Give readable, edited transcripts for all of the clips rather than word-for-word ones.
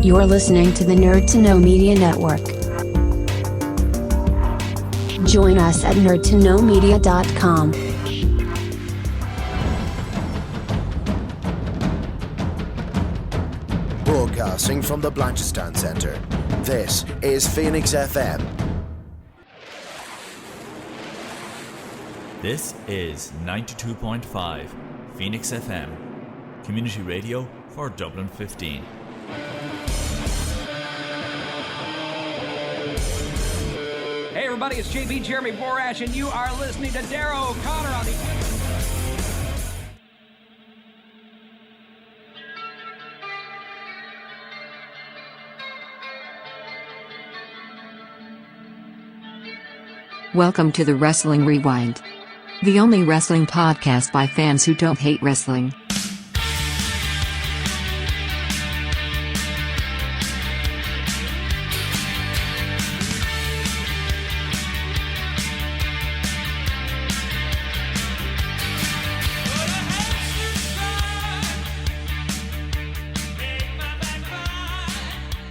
You're listening to the Nerd to Know Media Network. Join us at nerdtoknowmedia.com. Broadcasting from the Blanchardstown Centre, this is Phoenix FM. This is 92.5 Phoenix FM, community radio for Dublin 15. Hey everybody, it's JB Jeremy Borash, and you are listening to Darrow O'Connor on the... Welcome to the Wrestling Rewind, the only wrestling podcast by fans who don't hate wrestling.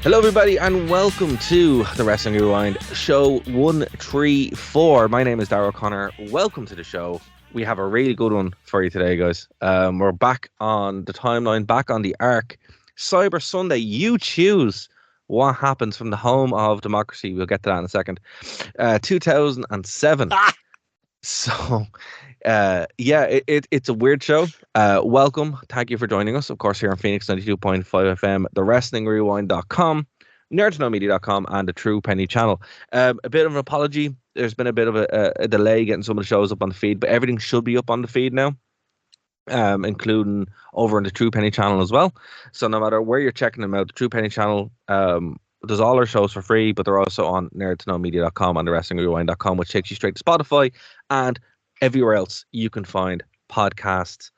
Hello everybody and welcome to the Wrestling Rewind, show 134. My name is Darrow O'Connor. Welcome to the show. We have a really good one for you today, guys. We're back on the timeline, back on the arc. Cyber Sunday, you choose what happens from the home of democracy. We'll get to that in a second. 2007. So, it's a weird show. Welcome. Thank you for joining us. Of course, here on Phoenix 92.5 FM, the WrestlingRewind.com, nerdtoknowmedia.com, and the True Penny channel. A bit of an apology. There's been a bit of a delay getting some of the shows up on the feed, but everything should be up on the feed now, including over on the True Penny channel as well. So no matter where you're checking them out, the True Penny channel, there's all our shows for free, but they're also on nerdtoknowmedia.com and the WrestlingRewind.com, which takes you straight to Spotify and everywhere else you can find podcasts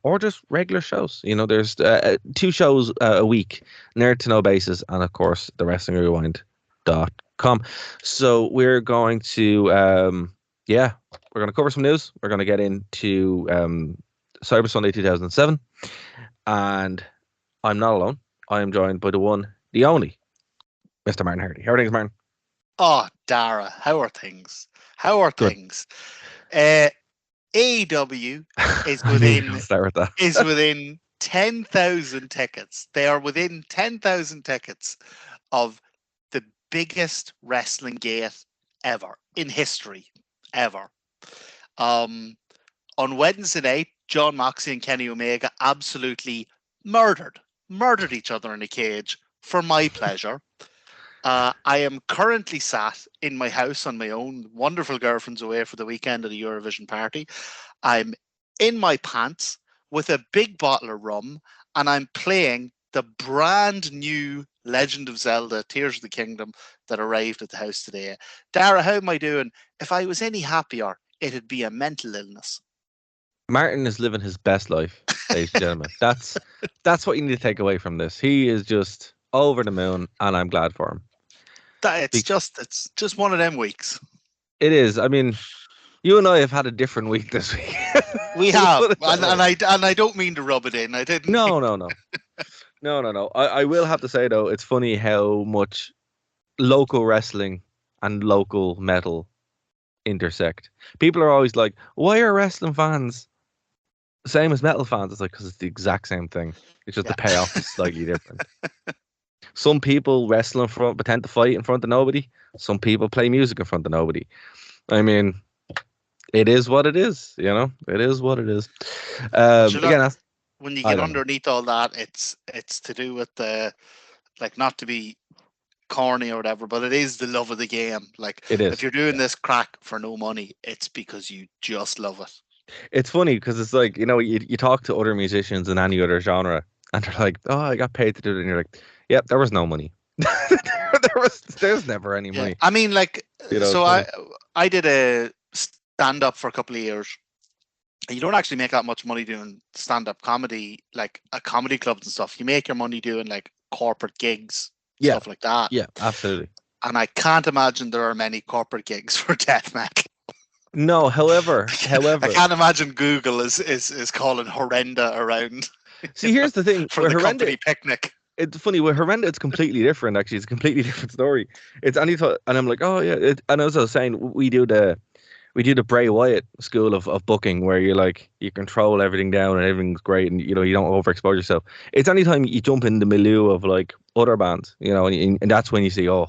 or just regular shows. You know, there's 2 shows a week, Nerd to Know basis, and of course the WrestlingRewind.com. So we're going to we're going to cover some news. We're going to get into Cyber Sunday 2007, and I'm not alone. I am joined by the one, the only, Mr. Martin Hardy. How are things, Martin? Oh, Dara, how are things? How are Good. things? AEW is within 10,000 tickets. They are within 10,000 tickets of the biggest wrestling gate ever in history, ever. On Wednesday night, John Moxley and Kenny Omega absolutely murdered each other in a cage for my pleasure. I am currently sat in my house on my own. Wonderful girlfriend's away for the weekend of the Eurovision party. I'm in my pants with a big bottle of rum, and I'm playing the brand new Legend of Zelda Tears of the Kingdom that arrived at the house today. Dara, how am I doing? If I was any happier, it'd be a mental illness. Martin is living his best life, ladies and gentlemen. That's what you need to take away from this. He is just over the moon, and I'm glad for him. It's just one of them weeks. It is. I mean, you and I have had a different week this week. We have, and I don't mean to rub it in. I didn't. No. I will have to say though, it's funny how much local wrestling and local metal intersect. People are always like, "Why are wrestling fans same as metal fans?" It's like, because it's the exact same thing. It's just the payoff is slightly different. Some people wrestle in front, pretend to fight in front of nobody. Some people play music in front of nobody. I mean, it is what it is. You know, it is what it is. When you get underneath all that, it's to do with the, like, not to be corny or whatever, but it is the love of the game. Like, it is. If you're doing this crack for no money, it's because you just love it. It's funny because it's like, you know, you talk to other musicians in any other genre, and they're like, "Oh, I got paid to do it," and you're like, "Yep, there was no money." There's never any money. I mean, like, you know, so I did a stand-up for a couple of years. You don't actually make that much money doing stand-up comedy, like a comedy clubs and stuff. You make your money doing like corporate gigs, stuff like that. Yeah, absolutely. And I can't imagine there are many corporate gigs for death metal. No, however, I can't imagine Google is calling Horrenda around. See, here's the thing for the company picnic. it's funny with Horrenda. It's completely different. Actually, it's a completely different story. It's any thought, and I'm like, oh yeah. And as I was saying, we do the Bray Wyatt school of booking where you control everything down and everything's great and you don't overexpose yourself. It's anytime you jump in the milieu of other bands, and that's when you see, oh,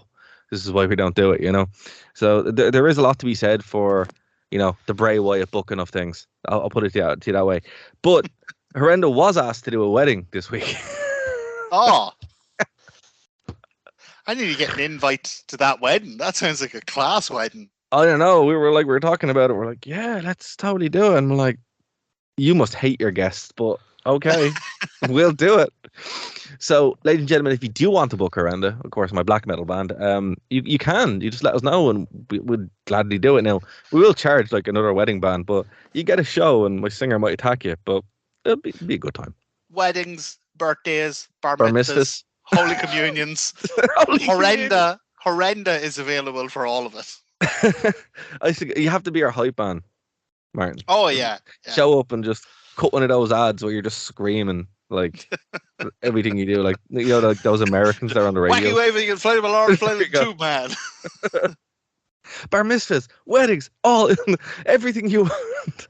this is why we don't do it. So there is a lot to be said for the Bray Wyatt booking of things. I'll put it to you that way. But Horrenda was asked to do a wedding this week. Oh, I need to get an invite to that wedding. That sounds like a class wedding. I don't know. We were talking about it. We're like, yeah, let's totally do it. And I'm like, you must hate your guests, but okay, we'll do it. So, ladies and gentlemen, if you do want to book Horrenda, of course, my black metal band, you can. You just let us know, and we'd gladly do it. Now, we will charge like another wedding band, but you get a show, and my singer might attack you, but it'll be a good time. Weddings, birthdays, bar mitzvahs, holy communions. Horrenda is available for all of it. I think you have to be our hype man, Martin. Oh yeah. Show up and just cut one of those ads where you're just screaming like everything you do, like like those Americans that are on the radio. Wacky waving inflatable arms, inflatable tube man. Bar mitzvahs, weddings, everything you want.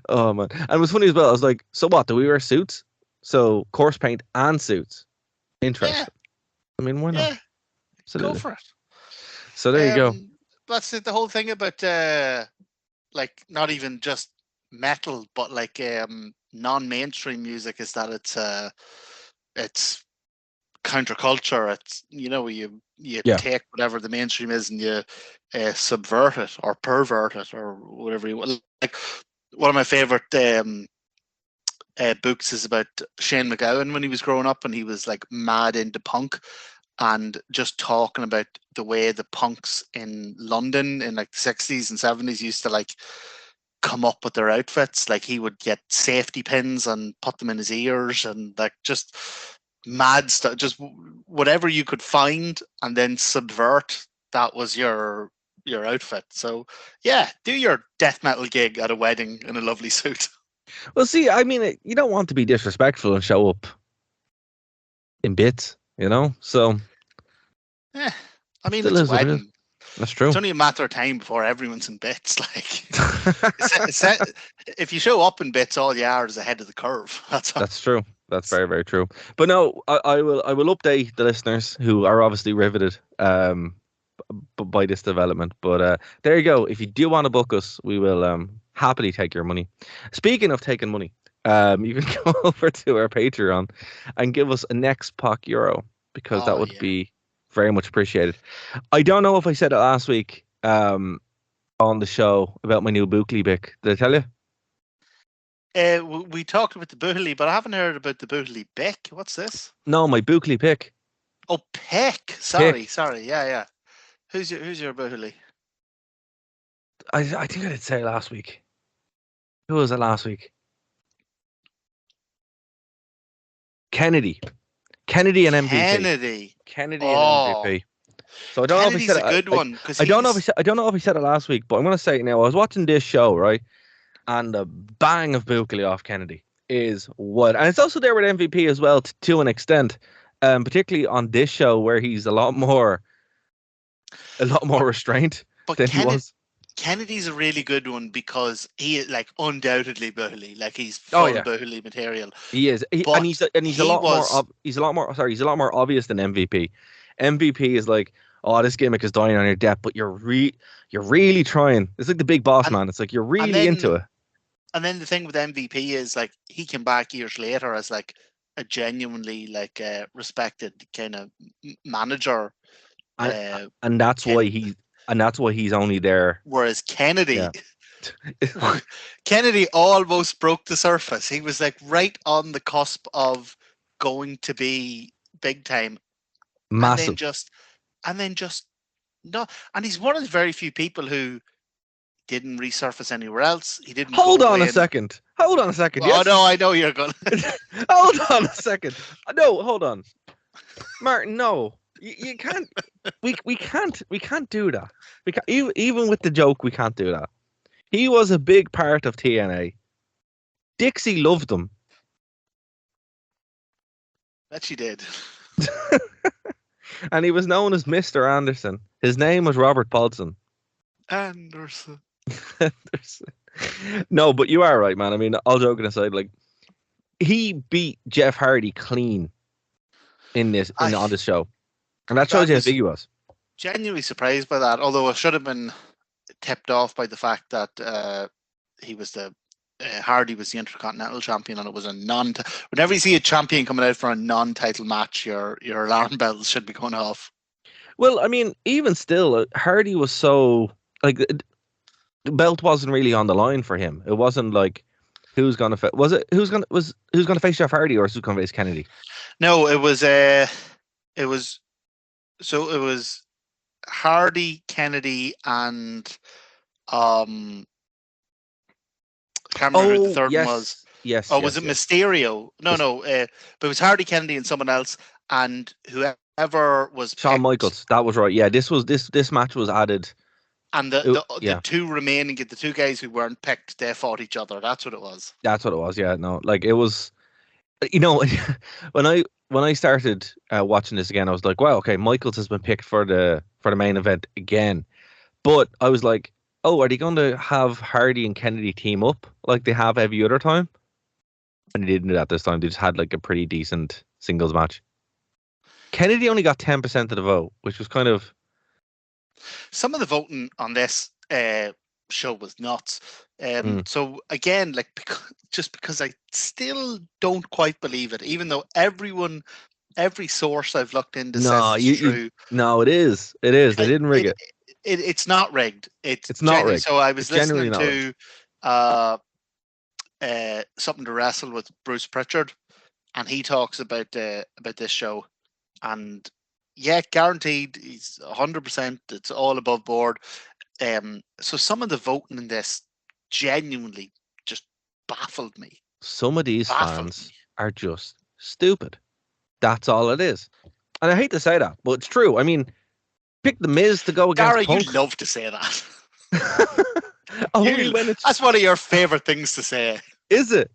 Oh man. And it was funny as well. I was like, so what? Do we wear suits? So corpse paint and suits. Interesting. Yeah. I mean, why not? Yeah. Go for it. So there you go. That's it. The whole thing about not even just metal, but non-mainstream music is that it's counterculture. It's you take whatever the mainstream is and you subvert it or pervert it or whatever you want. Like one of my favorite books is about Shane MacGowan when he was growing up and he was like mad into punk. And just talking about the way the punks in London in like the 60s and 70s used to come up with their outfits. Like he would get safety pins and put them in his ears and just mad stuff, just whatever you could find and then subvert. That was your outfit. So yeah, do your death metal gig at a wedding in a lovely suit. Well, see, I mean, you don't want to be disrespectful and show up in bits. So I mean, it's a wedding. That's true. It's only a matter of time before everyone's in bits. If you show up in bits, all you are is ahead of the curve. That's true. That's very, very true. But no, I will update the listeners who are obviously riveted by this development. But there you go. If you do want to book us, we will happily take your money. Speaking of taking money. You can go over to our Patreon and give us a next POC euro because that would be very much appreciated. I don't know if I said it last week on the show about my new Bookly pick. Did I tell you? We talked about the Bookly, but I haven't heard about the Bookly pick. What's this? No, my Bookly pick. Oh, pick. Sorry. Yeah. Who's your Bookly? I think I did say it last week. Who was it last week? Kennedy and MVP. Kennedy and MVP. So I don't know if he said a good one. I don't know if he said it last week, but I'm going to say it now. I was watching this show, right, and the bang of Buckley off Kennedy is what, and it's also there with MVP as well to an extent, particularly on this show where he's a lot more restrained than he was. Kennedy's a really good one because he is undoubtedly Booley, he's full Booley material. He is, he's a lot more obvious than MVP. MVP is like, oh, this gimmick is dying on your death, but you're really trying. It's like the big boss man. It's like you're really into it. And then the thing with MVP is he came back years later as a genuinely respected kind of manager, and that's why he's only there. Whereas Kennedy, Kennedy almost broke the surface. He was right on the cusp of going to be big time, massive, and then just no. And he's one of the very few people who didn't resurface anywhere else. He didn't. Hold on a second. Oh no, I know you're going. Hold on a second. No, hold on, Martin. No. You can't. We can't do that. We can't, even with the joke, we can't do that. He was a big part of TNA. Dixie loved him. Bet she did. And he was known as Mr. Anderson. His name was Robert Paulson. Anderson. No, but you are right, man. I mean, all joking aside, like he beat Jeff Hardy clean on this show, and that shows you how big he was. Genuinely surprised by that. Although I should have been tipped off by the fact that he was Hardy was the Intercontinental Champion, and it was a whenever you see a champion coming out for a non-title match, your alarm bells should be going off. Well, I mean, even still, Hardy was so like the belt wasn't really on the line for him. It wasn't like who's gonna who's gonna face Jeff Hardy or who's gonna face Kennedy. No, it was Hardy, Kennedy, and can't remember who the third one was. Yes. Oh, was it Mysterio? No. But it was Hardy, Kennedy, and someone else, and whoever was Shawn picked, Michaels. That was right. Yeah, this match was added. And the two remaining, the two guys who weren't picked, they fought each other. That's what it was. That's what it was. Yeah, no, like it was. You know, when I started watching this again, I was like, wow, okay, Michaels has been picked for the main event again. But I was like, oh, are they going to have Hardy and Kennedy team up like they have every other time? And they didn't do that this time. They just had like a pretty decent singles match. Kennedy only got 10% of the vote, which was kind of. Some of the voting on this show was nuts. So again, like because I still don't quite believe it, even though every source I've looked into says it's true. No, it is. It is. They didn't rig it. It's not rigged. It's not rigged. So I was listening to Something to Wrestle with Bruce Pritchard, and he talks about this show, and yeah, guaranteed, he's 100%. It's all above board. So some of the voting in this genuinely just baffled me. Some of these fans are just stupid. That's all it is. And I hate to say that, but it's true. I mean, pick The Miz to go against Dara, Punk. you love to say that. That's one of your favorite things to say. Is it?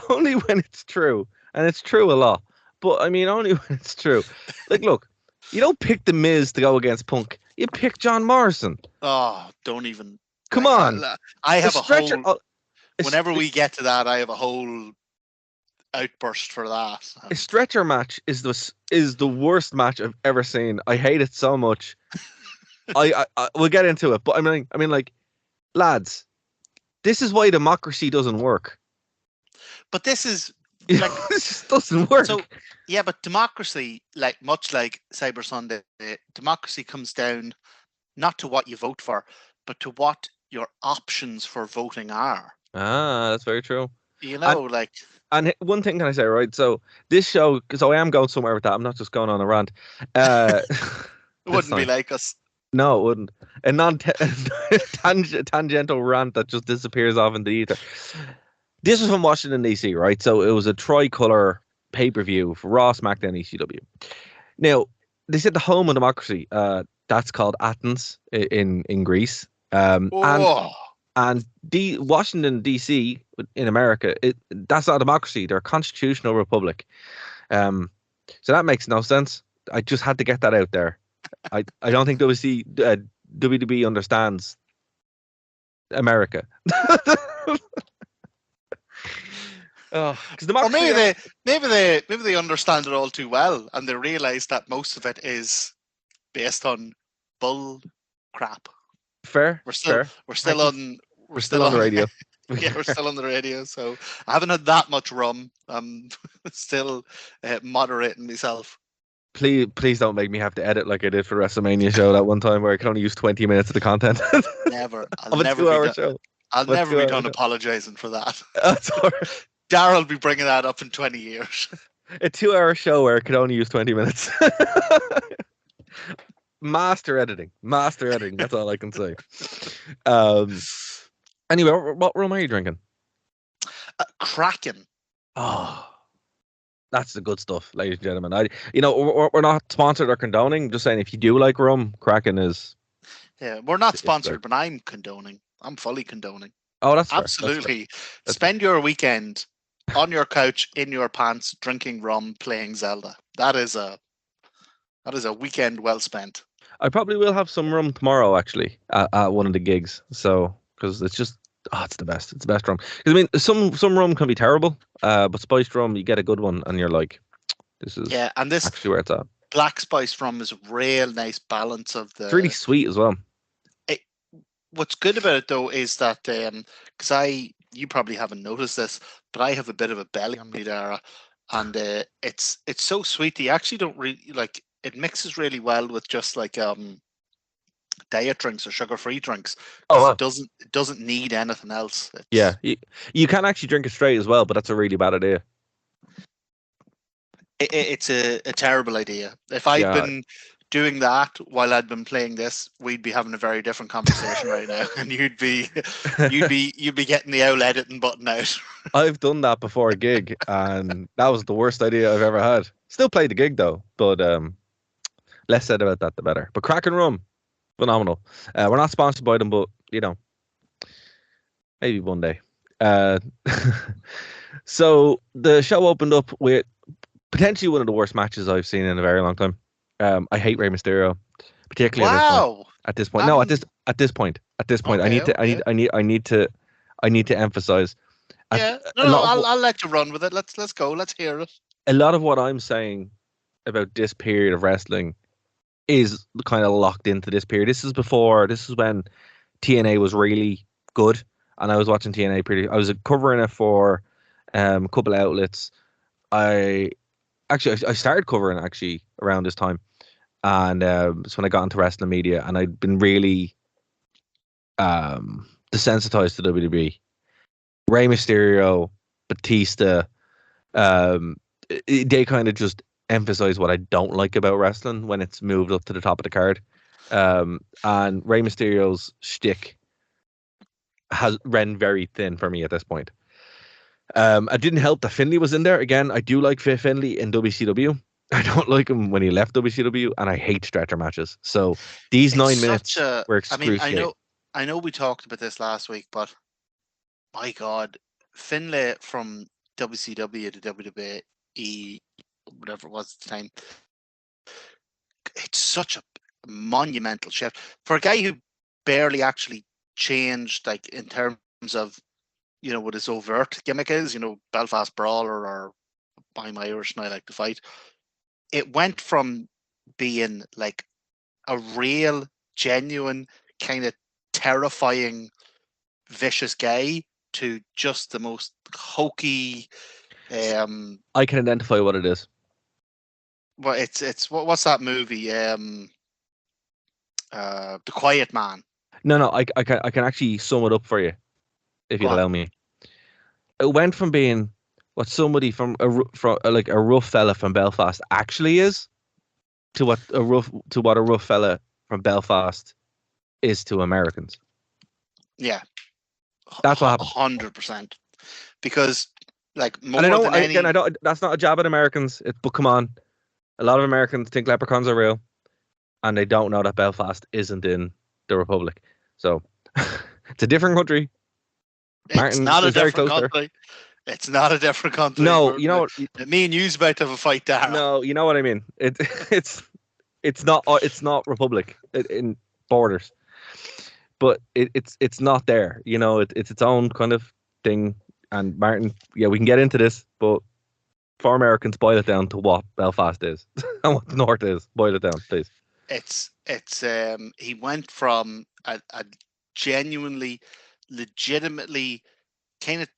Only when it's true. And it's true a lot. But I mean, only when it's true. Like, look, you don't pick The Miz to go against Punk. You pick John Morrison. Oh, don't even. Come on. I have whenever we get to that, I have a whole outburst for that. A stretcher match is the worst match I've ever seen. I hate it so much. I we'll get into it, but I mean, like, lads, this is why democracy doesn't work. But this is like, it just doesn't work. So yeah, but democracy, like much like Cyber Sunday, democracy comes down not to what you vote for, but to what your options for voting are. Ah, that's very true. You know, And one thing can I say, right? So this show, because I am going somewhere with that. I'm not just going on a rant. It wouldn't be like us. No, it wouldn't. A tangential rant that just disappears off into the ether. This was from Washington, D.C., right? So it was a tricolor pay-per-view for Raw, SmackDown, ECW. Now, they said the home of democracy. That's called Athens in Greece. And Washington, D.C. in America, that's not a democracy. They're a constitutional republic. So that makes no sense. I just had to get that out there. I don't think WWE understands America. Or maybe they understand it all too well, and they realize that most of it is based on bull crap. Fair. We're still on the radio. Yeah, we're still on the radio. So I haven't had that much rum. I'm still moderating myself. Please don't make me have to edit like I did for the WrestleMania show that one time where I could only use 20 minutes of the content. Never. I'll never show. I'll never be done apologizing for that. That's all right. Darryl will be bringing that up in 20 years. A 2-hour show where I could only use 20 minutes. Master editing. That's all I can say. Anyway, what rum are you drinking? Kraken. Oh, that's the good stuff, ladies and gentlemen. We're not sponsored or condoning. Just saying, if you do like rum, Kraken is. Yeah, we're not sponsored, but I'm condoning. I'm fully condoning. Oh, that's fair. Absolutely. That's Spend your weekend on your couch, in your pants, drinking rum, playing Zelda. That is a weekend well spent. I probably will have some rum tomorrow, actually, at one of the gigs. So, because it's just, it's the best. It's the best rum. 'Cause, I mean, some rum can be terrible, but spiced rum, you get a good one, and you're like, this is and this actually where it's at. black spice rum is a real nice balance of the. It's really sweet as well. What's good about it though is that because you probably haven't noticed this, but I have a bit of a belly on me there, and it's so sweet that you actually don't really like. It mixes really well with just like diet drinks or sugar-free drinks. Oh, wow. It doesn't need anything else. Yeah, you can actually drink it straight as well, but that's a really bad idea. It's a terrible idea. If I'd been doing that while I'd been playing this, we'd be having a very different conversation right now, and you'd be getting the old editing button out. I've done that before a gig, and that was the worst idea I've ever had. Still played the gig though, but less said about that, the better. But Kraken Rum, phenomenal. We're not sponsored by them, but maybe one day. So the show opened up with potentially one of the worst matches I've seen in a very long time. I hate Rey Mysterio, particularly at this point. No, at this point. Okay, I need to emphasize. I'll let you run with it. Let's go. Let's hear it. A lot of what I'm saying about this period of wrestling is kind of locked into this period. This is when TNA was really good, and I was watching TNA I was covering it for a couple of outlets. I started covering actually around this time, and it's when I got into wrestling media, and I'd been really desensitized to WWE. Rey Mysterio, Batista, they kind of just emphasize what I don't like about wrestling when it's moved up to the top of the card. And Rey Mysterio's shtick has ran very thin for me at this point. It didn't help that Finlay was in there. Again, I do like Finlay in WCW. I don't like him when he left WCW, and I hate stretcher matches. So these 9 minutes were excruciating. I know we talked about this last week, but my God, Finlay from WCW to WWE, whatever it was at the time, it's such a monumental shift for a guy who barely actually changed, like in terms of what his overt gimmick is. Belfast Brawler or I'm Irish and I like to fight. It went from being like a real, genuine, kind of terrifying, vicious guy to just the most hokey. I can identify what it is. Well, it's what's that movie? The Quiet Man. No, I can actually sum it up for you, if you'd allow me. It went from being what somebody from a rough fella from Belfast actually is, to what a rough fella from Belfast is to Americans. Yeah, that's what happened. 100%. Because like more and I than any... I don't. That's not a jab at Americans. But come on, a lot of Americans think leprechauns are real, and they don't know that Belfast isn't in the Republic. So it's a different country. It's not a different country. It's not a different country. No, you know, me and you's about to have a fight there. No, you know what I mean. It's not Republic in borders, but it's not there. It's its own kind of thing. And Martin, yeah, we can get into this, but for Americans, boil it down to what Belfast is and what the North is. Boil it down, please. It's he went from a genuinely, legitimately kind of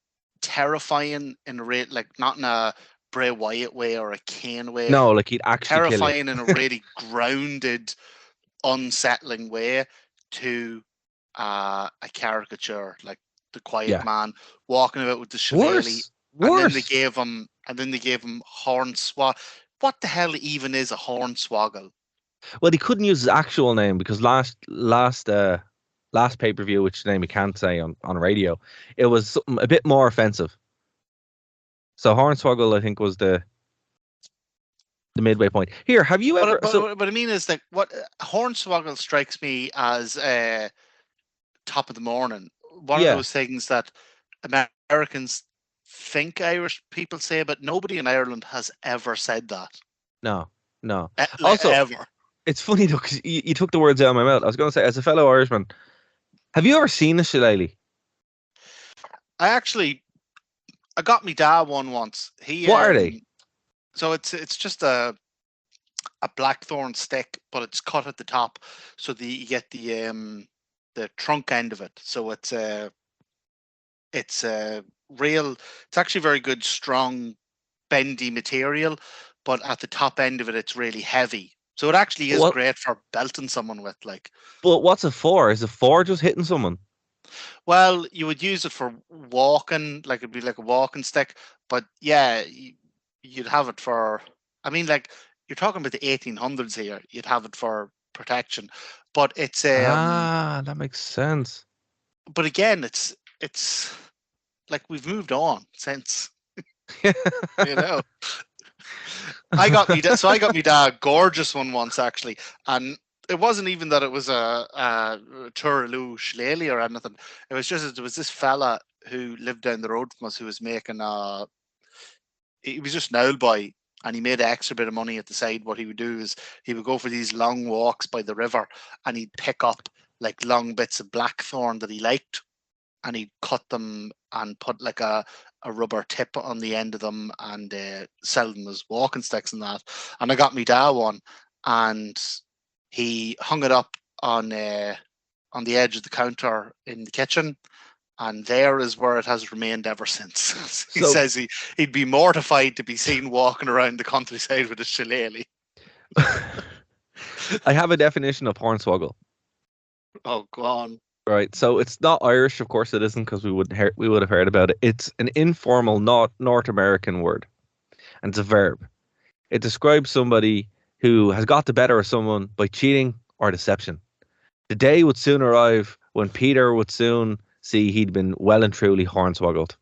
terrifying in a rate, like not in a Bray Wyatt way or a Kane way. No, like he'd actually terrifying in a really grounded, unsettling way, to a caricature like the Quiet Man walking about with the shillelagh. And then they gave him Hornswoggle. What the hell even is a Hornswoggle? Well, he couldn't use his actual name because last pay-per-view, which name we can't say on radio, it was something a bit more offensive. So Hornswoggle, I think, was the midway point. Here, have you ever... But I mean is that what Hornswoggle strikes me as top of the morning. One of those things that Americans think Irish people say, but nobody in Ireland has ever said that. No. Like, Also, ever. it's funny though, because you took the words out of my mouth. I was going to say, as a fellow Irishman, have you ever seen a shillelagh? I got me dad one once. What are they? So it's just a blackthorn stick, but it's cut at the top, so you get the trunk end of it. So it's actually very good, strong, bendy material, but at the top end of it, it's really heavy. So it actually is great for belting someone with, like. But what's it for? Is it for just hitting someone? Well, you would use it for walking, like it'd be like a walking stick. But yeah, you'd have it for. I mean, like, you're talking about the 1800s here. You'd have it for protection, but it's that makes sense. But again, it's like we've moved on since. You know. I got me dad gorgeous one once, actually, and it wasn't even that it was a Turaloo shillelagh or anything. It was just, there was this fella who lived down the road from us who was making he was just an old boy, and he made an extra bit of money at the side. What he would do is he would go for these long walks by the river, and he'd pick up like long bits of blackthorn that he liked, and he'd cut them and put like a rubber tip on the end of them, and sell them as walking sticks and that. And I got me dad one, and he hung it up on the edge of the counter in the kitchen, and there is where it has remained ever since. He says he'd be mortified to be seen walking around the countryside with a shillelagh. I have a definition of hornswoggle. Oh, go on. Right, so it's not Irish, of course it isn't, because we would have heard about it. It's an informal, not North American word, and it's a verb. It describes somebody who has got the better of someone by cheating or deception. The day would soon arrive when Peter would soon see he'd been well and truly hornswoggled.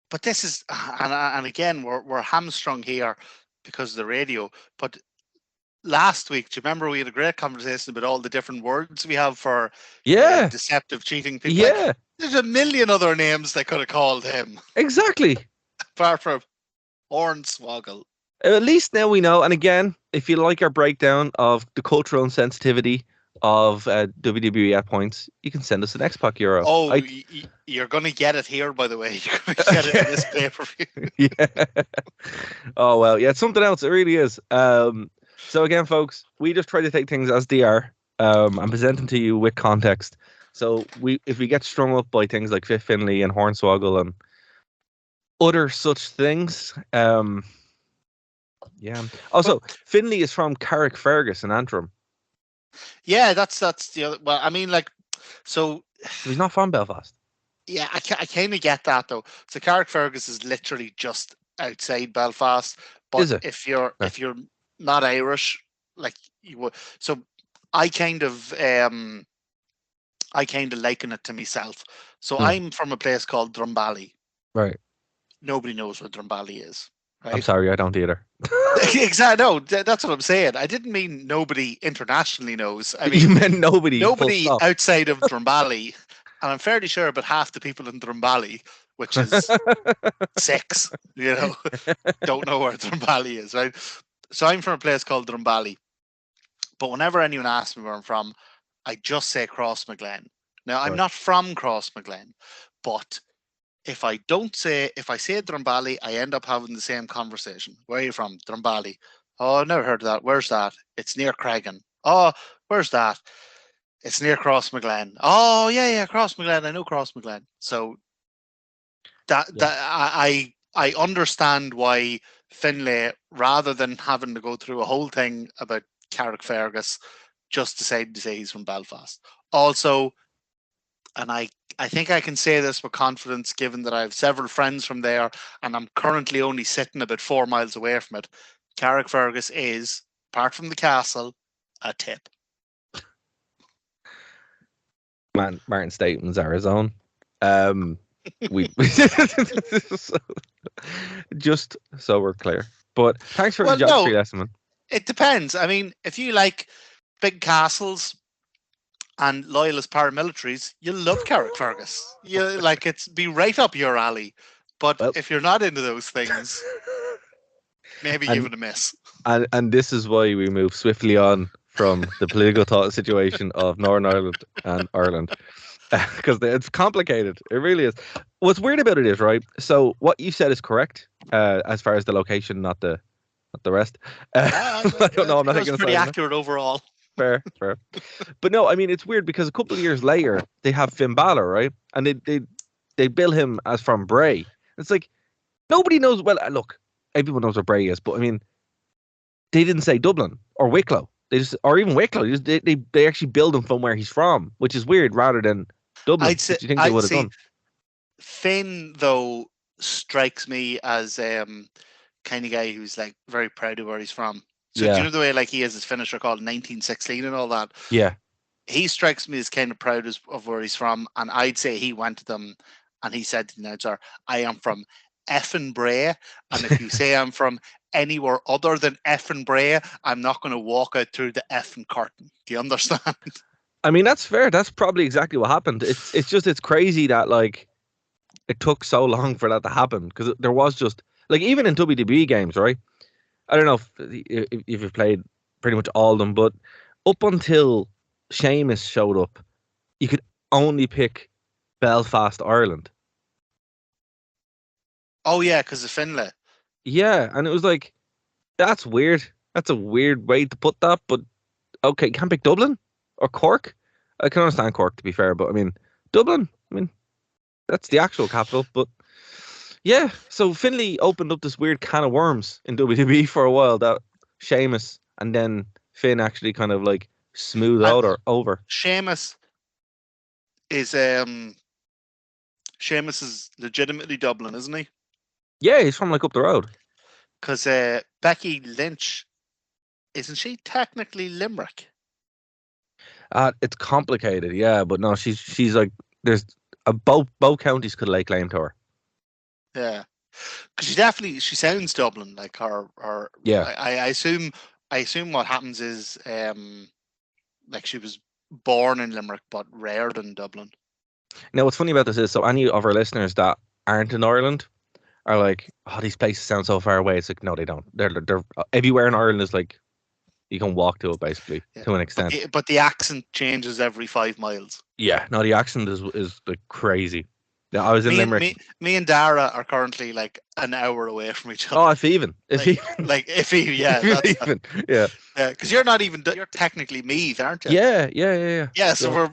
But this is, and again, we're hamstrung here because of the radio. But last week, do you remember we had a great conversation about all the different words we have for deceptive, cheating people? Yeah. Like, there's a million other names they could have called him. Exactly. Apart from hornswoggle. At least now we know. And again, if you like our breakdown of the cultural insensitivity of WWE at points, you can send us an X-Pac Euro. Oh, you're going to get it here, by the way. You're going to get it in this pay-per-view. Yeah. Oh, well, yeah, it's something else. It really is. So again, folks, we just try to take things as they are and present them to you with context. So if we get strung up by things like Fifth Finlay and Hornswoggle and other such things, yeah. Also, Finlay is from Carrickfergus in Antrim. Yeah, that's the other. Well, I mean, like, so he's not from Belfast. Yeah, I kind of get that though. So Carrickfergus is literally just outside Belfast. But is it? If you're not Irish, like you would, so I kind of liken it to myself. So I'm from a place called Drumbally. Right. Nobody knows what Drumbally is. Right? I'm sorry, I don't either. Exactly. No, that's what I'm saying. I didn't mean nobody internationally knows. I mean, you meant nobody. Nobody outside of Drumbally, and I'm fairly sure about half the people in Drumbally, which is 6, don't know where Drumbally is, right? So I'm from a place called Drumbally, but whenever anyone asks me where I'm from, I just say Crossmaglen. Now, I'm not from Crossmaglen, but if I say Drumbally, I end up having the same conversation. Where are you from? Drumbally. Oh, I've never heard of that. Where's that? It's near Craigan. Oh, where's that? It's near Crossmaglen. Oh, yeah, Crossmaglen. I know Crossmaglen. So I understand why Finlay, rather than having to go through a whole thing about Carrickfergus, just decided to say he's from Belfast. Also, and I think I can say this with confidence, given that I have several friends from there, and I'm currently only sitting about 4 miles away from it. Carrickfergus is, apart from the castle, a tip. Man, Martin Staten's are his own. We just so we're clear. But thanks for the geography lesson, man. It depends. I mean, if you like big castles and loyalist paramilitaries, you'll love Carrickfergus. You like, it's be right up your alley. But Well, if you're not into those things, maybe give and it a miss. and this is why we move swiftly on from the political situation of Northern Ireland and Ireland, because it's complicated. It really is. What's weird about it is, right? So what you said is correct, as far as the location, not the rest. I don't know. I'm not That was taking a pretty side on it. accurate overall. Fair. But no, I mean it's weird because a couple of years later they have Finn Balor, right? And they bill him as from Bray. It's like nobody knows. Well, look, everyone knows where Bray is, but I mean, they didn't say Dublin or Wicklow. Or even Wicklow. They actually billed him from where he's from, which is weird, rather than Dublin. I'd say, which you think they would have done? Finn though strikes me as kind of guy who's like very proud of where he's from. So do you know the way like he has his finisher called 1916 and all that? Yeah. He strikes me as kind of proud of where he's from, and I'd say he went to them and he said to the announcer, "I am from effing Bray, and if you say I'm from anywhere other than effing Bray, I'm not going to walk out through the effing curtain." Do you understand? I mean, that's fair. That's probably exactly what happened. It's crazy that like it took so long for that to happen, because there was just like, even in WWE games, right? I don't know if you've played pretty much all of them, but up until Sheamus showed up, you could only pick Belfast, Ireland. Oh yeah, because of Finlay. Yeah, and it was like, that's weird. That's a weird way to put that, but okay, can't pick Dublin or Cork. I can understand Cork, to be fair, but I mean Dublin. I mean, that's the actual capital, but. Yeah, so Finlay opened up this weird can of worms in WWE for a while, that Sheamus and then Finn actually kind of like smoothed out or over. Sheamus is legitimately Dublin, isn't he? Yeah, he's from like up the road. Because Becky Lynch, isn't she technically Limerick? It's complicated, yeah, but no, she's like, there's both counties could lay claim to her. Yeah, because she sounds Dublin, like her. Yeah, I assume what happens is like she was born in Limerick but reared in Dublin. Now, what's funny about this is, so any of our listeners that aren't in Ireland are like, "Oh, these places sound so far away." It's like, no, they don't. They're everywhere in Ireland is like, you can walk to it basically, to an extent. But the accent changes every 5 miles. Yeah, no, the accent is like crazy. Yeah, I was in Limerick. Me and Dara are currently like an hour away from each other. Oh, if even. Yeah. Yeah. Yeah, because you're not even. You're technically Meath, aren't you? Yeah. Yeah, so we're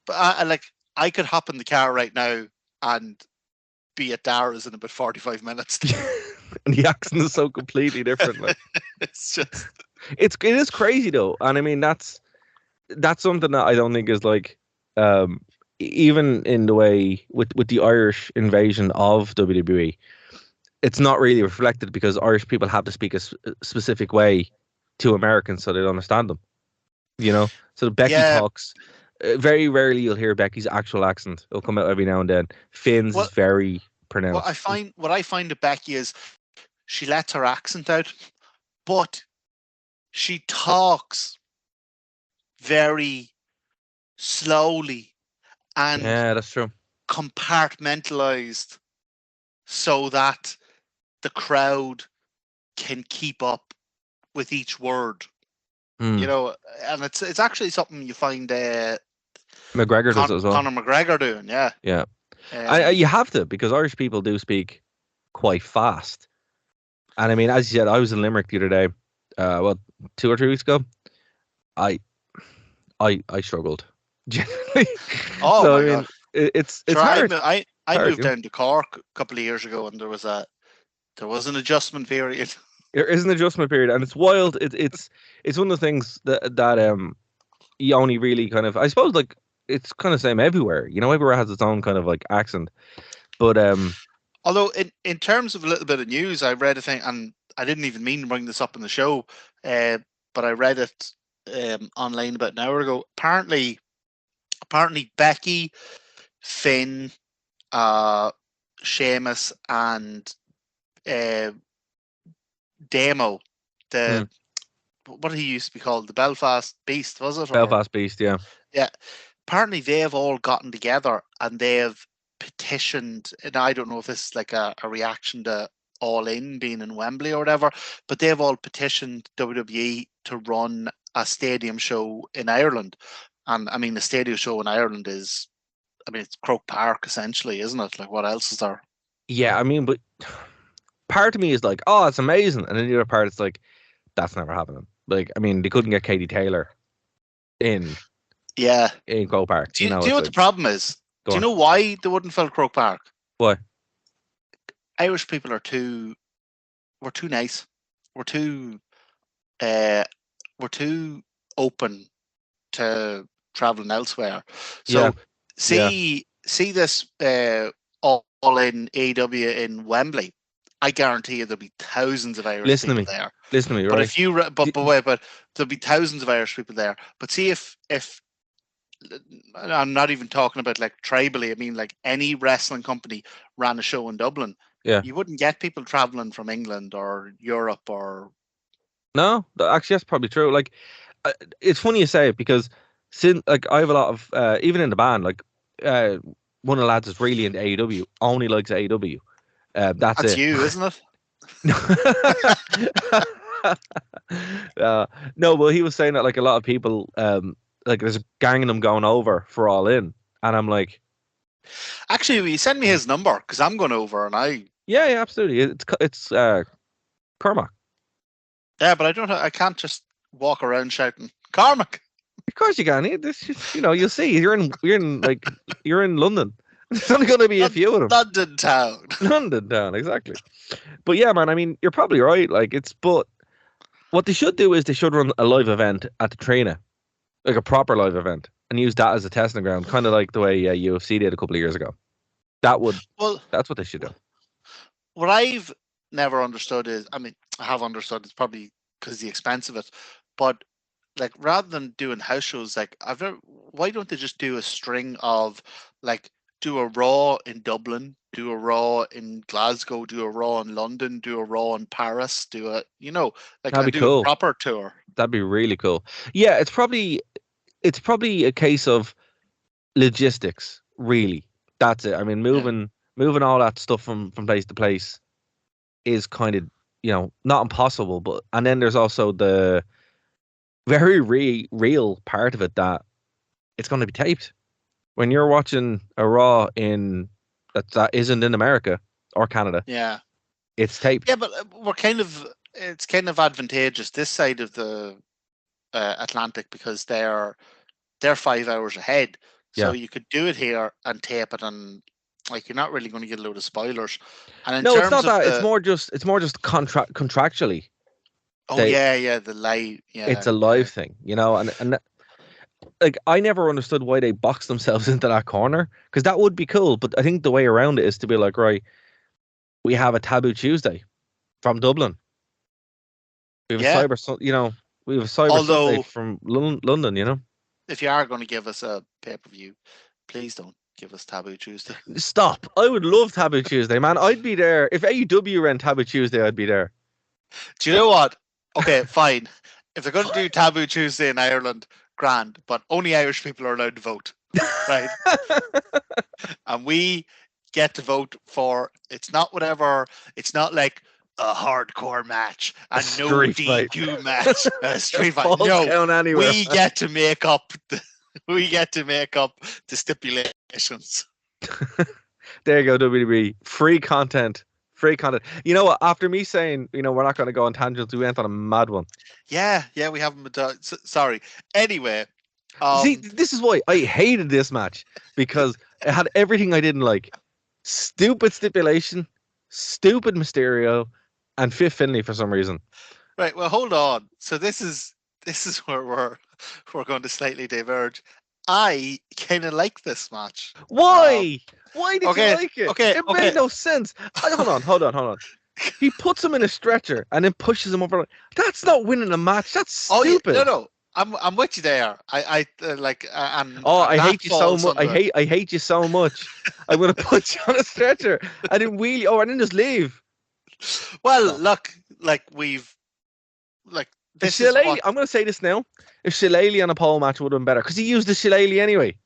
like, I could hop in the car right now and be at Dara's in about 45 minutes. And the accent is so completely different. Like. It's just. It is crazy though, and I mean that's something that I don't think is like. Even in the way with the Irish invasion of WWE, it's not really reflected because Irish people have to speak a specific way to Americans so they don't understand them. You know, so Becky talks. Very rarely you'll hear Becky's actual accent. It'll come out every now and then. Finn's is very pronounced. What I find of Becky is she lets her accent out, but she talks very slowly. And yeah, that's true. Compartmentalized so that the crowd can keep up with each word. You know, and it's actually something you find McGregor does it as well. Conor McGregor doing, yeah. You have to, because Irish people do speak quite fast. And I mean, as you said, I was in Limerick the other day, 2 or 3 weeks ago. I struggled. Generally. Oh, so, my God. It's hard. I moved down to Cork a couple of years ago, and there was an adjustment period. There is an adjustment period, and it's wild. It's one of the things that you only really kind of, I suppose, like, it's kind of same everywhere. You know, everywhere has its own kind of like accent. But although in terms of a little bit of news, I read a thing, and I didn't even mean to bring this up in the show, but I read it online about an hour ago. Apparently Becky, Finn, Sheamus, and Damo, what did he used to be called? The Belfast Beast, was it? Belfast Beast, yeah. Yeah. Apparently they have all gotten together and they have petitioned, and I don't know if this is like a reaction to All In being in Wembley or whatever, but they've all petitioned WWE to run a stadium show in Ireland. And I mean, the stadium show in Ireland is, I mean, it's Croke Park essentially, isn't it? Like, what else is there? Yeah, I mean, but part of me is like, oh, it's amazing, and then the other part is like, that's never happening. Like, I mean, they couldn't get Katie Taylor in Croke Park. Do you know what the problem is? Do you know why they wouldn't fill Croke Park? Why? Irish people we're too nice. We're too open to traveling elsewhere. So see this all in AEW in Wembley. I guarantee you there'll be thousands of Irish people there. Listen to me, but right? If you but there'll be thousands of Irish people there. But see if I'm not even talking about like tribally, I mean like any wrestling company ran a show in Dublin, you wouldn't get people traveling from England or Europe or. No, actually that's probably true. Like, it's funny you say it because since like I have a lot of even in the band, like one of the lads is really into AEW, only likes AEW. That's it. You, isn't it? No, but he was saying that like a lot of people like there's a gang of them going over for All In, and I'm like, actually, will you send me his number because I'm going over and I. Yeah, absolutely. It's Cormac. Yeah, but I can't just walk around shouting Cormac. Of course you can. This just, you'll see. You're in London. There's only going to be a few of them. London town, exactly. But yeah, man. I mean, you're probably right. Like but what they should do is they should run a live event at the Trina, like a proper live event, and use that as a testing ground, kind of like the way UFC did a couple of years ago. That's what they should do. What I've never understood is, I mean, I have understood it's probably because of the expense of it, but like rather than doing house shows, like why don't they just do a string of like do a Raw in Dublin, do a Raw in Glasgow, do a Raw in London, do a Raw in Paris, do a that'd be cool. A proper tour. That'd be really cool. Yeah, it's probably a case of logistics, really. That's it. I mean, moving all that stuff from place to place is kind of, not impossible, but and then there's also the very real part of it that it's going to be taped. When you're watching a Raw that isn't in America or Canada, it's taped. Yeah, but it's kind of advantageous this side of the Atlantic because they're 5 hours ahead, so you could do it here and tape it, and like you're not really going to get a load of spoilers. And it's not that. It's more just contractually. Oh the live. Yeah, it's a live thing, and like I never understood why they boxed themselves into that corner because that would be cool. But I think the way around it is to be like, right, we have a Taboo Tuesday from Dublin. We have a Cyber, we have a Cyber Sunday from London. If you are going to give us a pay-per-view, please don't give us Taboo Tuesday. Stop! I would love Taboo Tuesday, man. I'd be there if AEW ran Taboo Tuesday. I'd be there. Do you know what? Okay, fine. If they're going to do Taboo Tuesday in Ireland, grand, but only Irish people are allowed to vote, right? And we get to vote for. It's not like a hardcore match and no DQ match, a street fight. No, we get to make up the stipulations. There you go, WWE. Free content. You know what? After me saying, we're not going to go on tangents, we went on a mad one. Yeah, we haven't been. Sorry. Anyway. See, this is why I hated this match because it had everything I didn't like. Stupid stipulation, stupid Mysterio, and Fifth Finlay for some reason. Right. Well, hold on. So this is where we're going to slightly diverge. I kind of like this match. Why? Why did you like it? Okay. It made no sense. Hold on. He puts him in a stretcher and then pushes him over. That's not winning a match. That's stupid. No. I'm with you there. I like. I hate you so much. I hate you so much. I'm gonna put you on a stretcher and then wheel you over and then just leave. Well, look, like we've like this. I'm gonna say this now. If Shillelagh on a pole match would have been better because he used the Shillelagh anyway.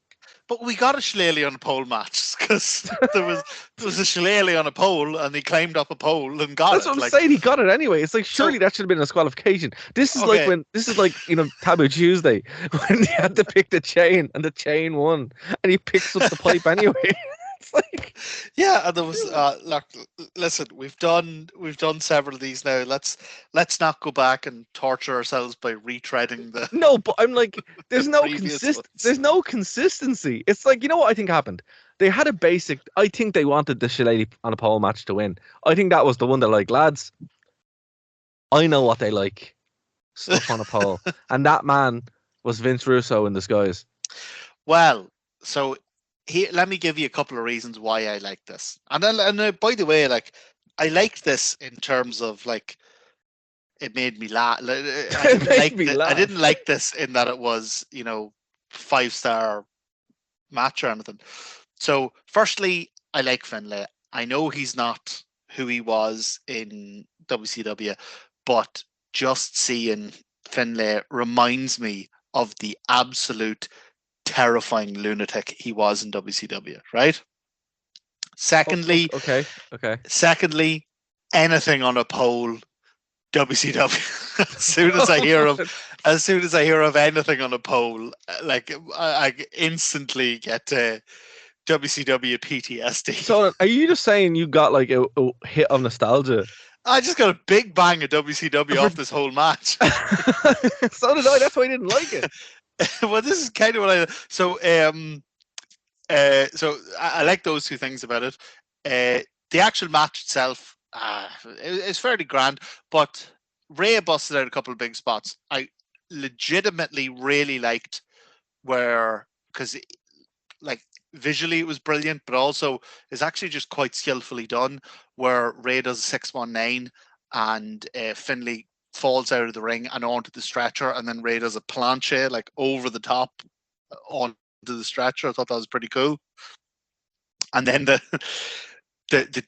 But we got a shillelagh on a pole match because there was a shillelagh on a pole and he climbed up a pole and got it. That's what I'm saying. He got it anyway. It's like surely that should have been a disqualification. This is like Taboo Tuesday when they had to pick the chain and the chain won and he picks up the pipe anyway. It's like, yeah, and there was look, listen, we've done several of these now. Let's not go back and torture ourselves by retreading the no, but I'm like, there's no ones. there's no consistency. It's like, you know what I think happened? They had a basic. I think they wanted the shillelagh on a pole match to win. I think that was the one. They're like, lads, I know what they like, stuff on a pole, and that man was Vince Russo in disguise. Well, so here, let me give you a couple of reasons why I like this. And by the way, like, I liked this in terms of like, it made me laugh. I didn't like this in that it was, 5-star match or anything. So, firstly, I like Finlay. I know he's not who he was in WCW, but just seeing Finlay reminds me of the absolute terrifying lunatic he was in WCW, right? Secondly, okay. Secondly, anything on a pole, WCW. as soon as I hear of anything on a pole, like I instantly get WCW PTSD. So, are you just saying you got like a hit of nostalgia? I just got a big bang of WCW off this whole match. So did I. That's why I didn't like it. Well, this is kind of what I. So I like those two things about it. The actual match itself, it's fairly grand, but Ray busted out a couple of big spots. I legitimately really liked because like visually it was brilliant, but also it's actually just quite skillfully done. Where Ray does a 619 and Finlay falls out of the ring and onto the stretcher, and then Ray does a planche like over the top onto the stretcher. I thought that was pretty cool. And then the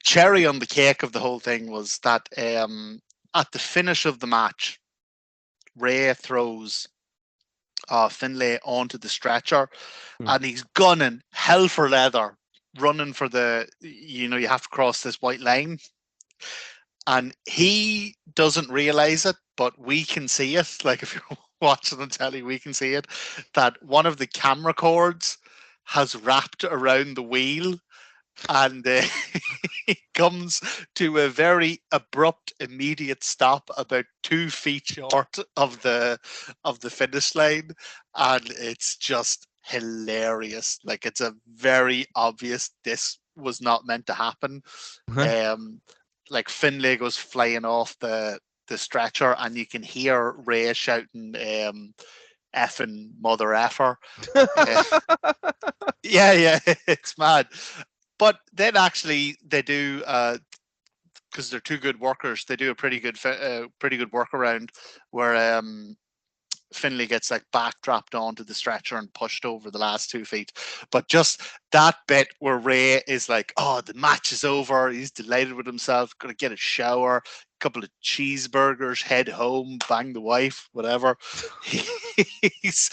cherry on the cake of the whole thing was that at the finish of the match, Ray throws Finlay onto the stretcher, and he's gunning hell for leather, running for you have to cross this white line. And he doesn't realize it, but we can see it. Like if you're watching on telly, we can see it. That one of the camera cords has wrapped around the wheel, and he comes to a very abrupt, immediate stop, about 2 feet short of the finish line, and it's just hilarious. Like it's a very obvious this was not meant to happen. Like Finlay goes flying off the stretcher, and you can hear Ray shouting effing mother effer. Yeah, it's mad. But then actually they do, because they're two good workers, they do a pretty good workaround where Finlay gets like backdropped onto the stretcher and pushed over the last 2 feet. But just that bit where Ray is like, oh, the match is over. He's delighted with himself, going to get a shower, a couple of cheeseburgers, head home, bang the wife, whatever. He's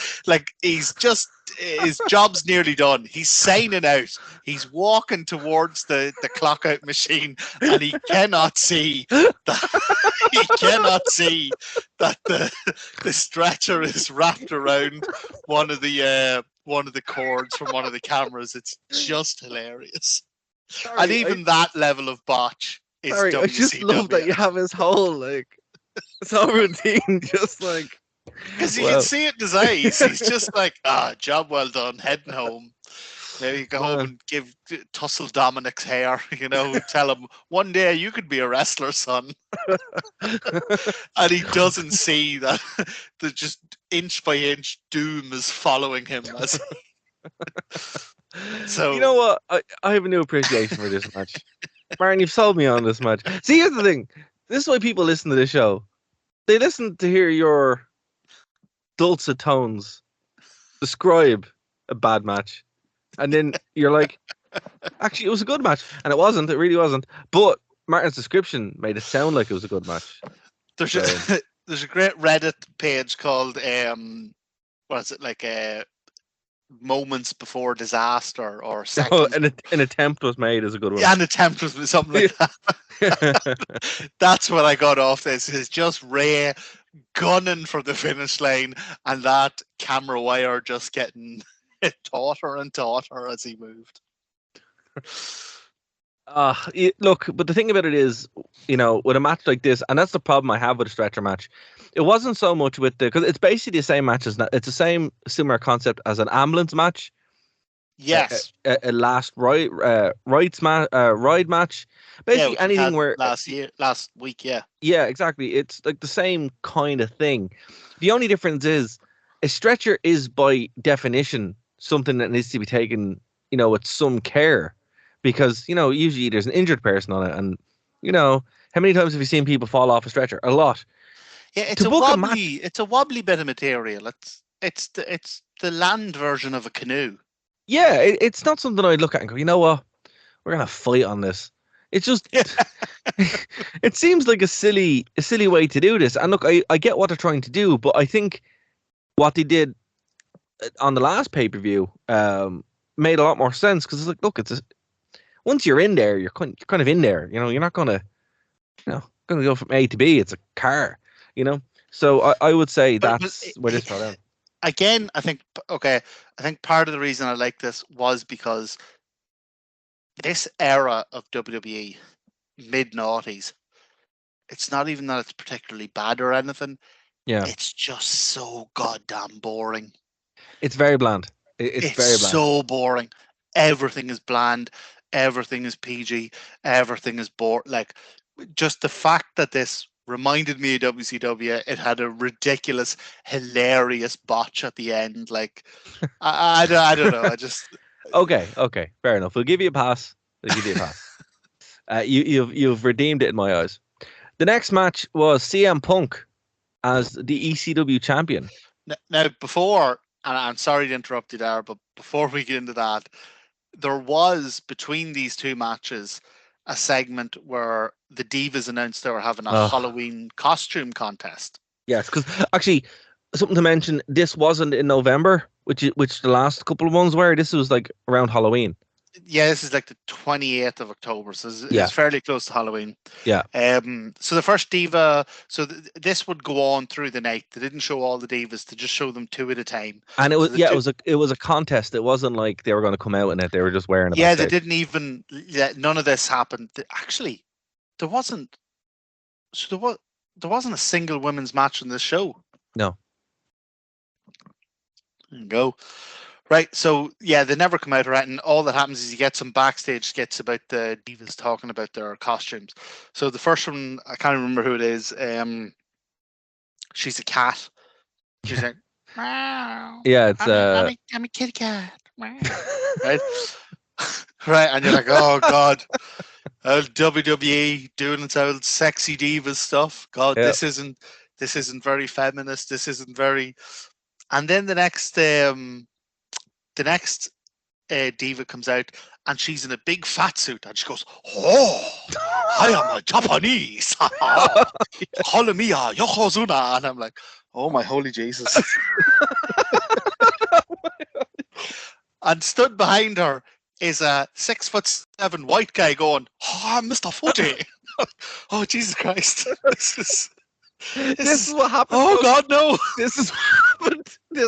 just, his job's nearly done. He's signing out. He's walking towards the clock out machine, and he cannot see that. He cannot see that the stretcher is wrapped around one of the cords from one of the cameras. It's just hilarious. Sorry, and even that level of botch is WCW. I just love that you have his whole routine, just like. Because you can see it in his eyes. He's just like, job well done, heading home. Maybe you go home and tussle Dominic's hair, tell him, one day you could be a wrestler, son. And he doesn't see that the just inch by inch doom is following him. So you know what? I have a new appreciation for this match. Martin, you've sold me on this match. See, here's the thing. This is why people listen to this show. They listen to hear your dulcet tones describe a bad match, and then you're like, actually it was a good match, and it wasn't. It really wasn't. But Martin's description made it sound like it was a good match. There's a great Reddit page called what is it, like moments before disaster or Oh, seconds. an attempt was made is a good one. Yeah, an attempt was something like that. That's what I got off this, is just Ray gunning for the finish line and that camera wire just getting tauter and tauter as he moved. Look, but the thing about it is, with a match like this, and that's the problem I have with a stretcher match. It wasn't so much with because it's basically the same match as it's the same similar concept as an ambulance match. Yes. A last ride match. Basically anything where last week, yeah. Yeah, exactly. It's like the same kind of thing. The only difference is a stretcher is by definition something that needs to be taken, with some care. Because, usually there's an injured person on it. And, how many times have you seen people fall off a stretcher? A lot. Yeah, it's a wobbly bit of material. It's the land version of a canoe. Yeah, it's not something I'd look at and go, you know what? We're going to fight on this. It's just, it seems like a silly way to do this. And look, I get what they're trying to do, but I think what they did on the last pay-per-view made a lot more sense, because it's like, look, once you're in there, you're kind of in there. You're not gonna go from A to B. It's a car. So I would say that's where this fell down. Again, I think part of the reason I like this was because this era of WWE, mid-noughties, it's not even that it's particularly bad or anything. Yeah, it's just so goddamn boring. It's very bland. It's very bland. So boring. Everything is bland. Everything is PG. Everything is bored. Like, just the fact that this reminded me of WCW, it had a ridiculous, hilarious botch at the end. Like, I don't know. I just okay, fair enough. We'll give you a pass. You've redeemed it in my eyes. The next match was CM Punk as the ECW champion. Now, before, and I'm sorry to interrupt you there, but before we get into that, there was, between these two matches, a segment where the Divas announced they were having a Halloween costume contest. Yes, because actually, something to mention, this wasn't in November, which the last couple of ones were. This was like around Halloween. Yeah, this is like the 28th of October, so it's fairly close to Halloween. Yeah. So the first diva, this would go on through the night. They didn't show all the divas; they just show them two at a time. And it was it was a contest. It wasn't like they were going to come out in it. They were just wearing it. Yeah, they didn't even. Yeah, none of this happened. Actually, there wasn't. So there wasn't a single women's match in this show. No. There you go. Right, so yeah, they never come out right, and all that happens is you get some backstage skits about the divas talking about their costumes. So the first one, I can't remember who it is. She's a cat. She's like, meow. Yeah, it's I'm a kitty cat. Right, right, and you're like, oh god, WWE doing its old sexy divas stuff. God, this isn't very feminist. This isn't very. And then the next diva comes out and she's in a big fat suit and she goes, "Oh, I am a Japanese. Call me a Yokozuna." And I'm like, oh my holy Jesus. And stood behind her is a 6'7" white guy going, "Oh, Mr. Footy." Oh, Jesus Christ. This is what happened. Oh God, no! This is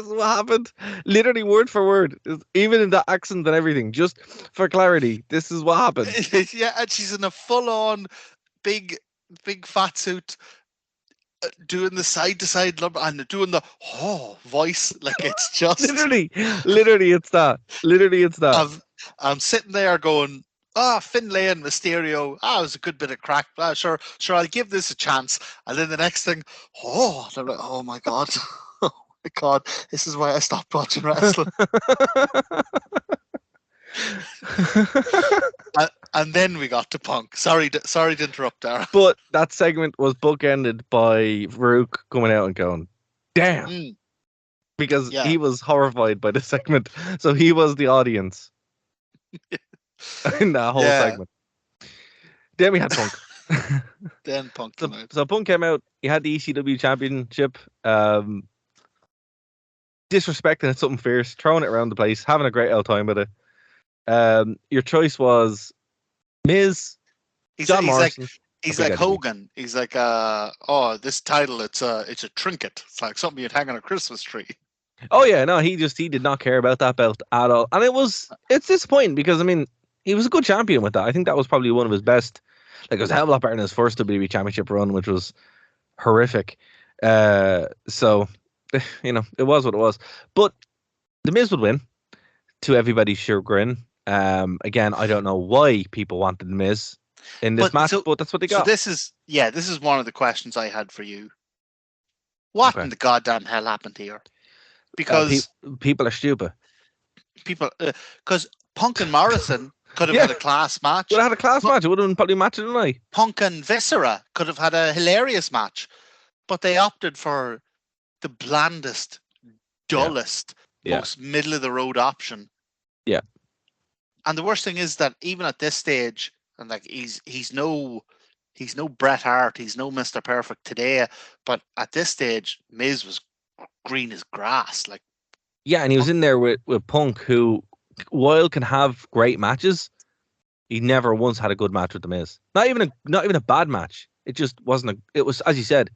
what happened. Literally word for word, even in the accent and everything. Just for clarity, this is what happened. Yeah, and she's in a full-on big fat suit, doing the side-to-side lumber and doing the voice. Like, it's just literally, it's that. I'm sitting there going, Finlay and Mysterio, it was a good bit of crack. Sure, I'll give this a chance. And then the next thing, I'm like, oh my God. Oh my God, this is why I stopped watching wrestling. And then we got to Punk. Sorry to interrupt, Dara. But that segment was bookended by Farouk coming out and going, damn. Because he was horrified by the segment. So he was the audience. In that whole segment. Then we had Punk. Then Punk came out. So Punk came out. He had the ECW championship. disrespecting it, something fierce, throwing it around the place, having a great old time with it. Your choice was Miz, John Morrison. He's like Hogan. He's like, this title, it's a trinket. It's like something you'd hang on a Christmas tree. Oh yeah, no, he did not care about that belt at all, and it's disappointing because I mean he was a good champion with that. I think that was probably one of his best. Like it was a hell of a lot better than his first WWE Championship run, which was horrific. So it was what it was. But the Miz would win, to everybody's chagrin. Again, I don't know why people wanted the Miz in this match, but that's what they got. So this is one of the questions I had for you. What in the goddamn hell happened here? Because people are stupid. Because Punk and Morrison could have had a class match. Would have had a class match. It would have been probably match of the night. Punk and Viscera could have had a hilarious match, but they opted for the blandest, dullest, most middle of the road option. Yeah. And the worst thing is that even at this stage, and like he's no Bret Hart, he's no Mr. Perfect today, but at this stage, Miz was green as grass. Like, yeah, and he was in there with Punk, who, while can have great matches, he never once had a good match with the Miz. Not even a bad match. It just wasn't it was, as you said,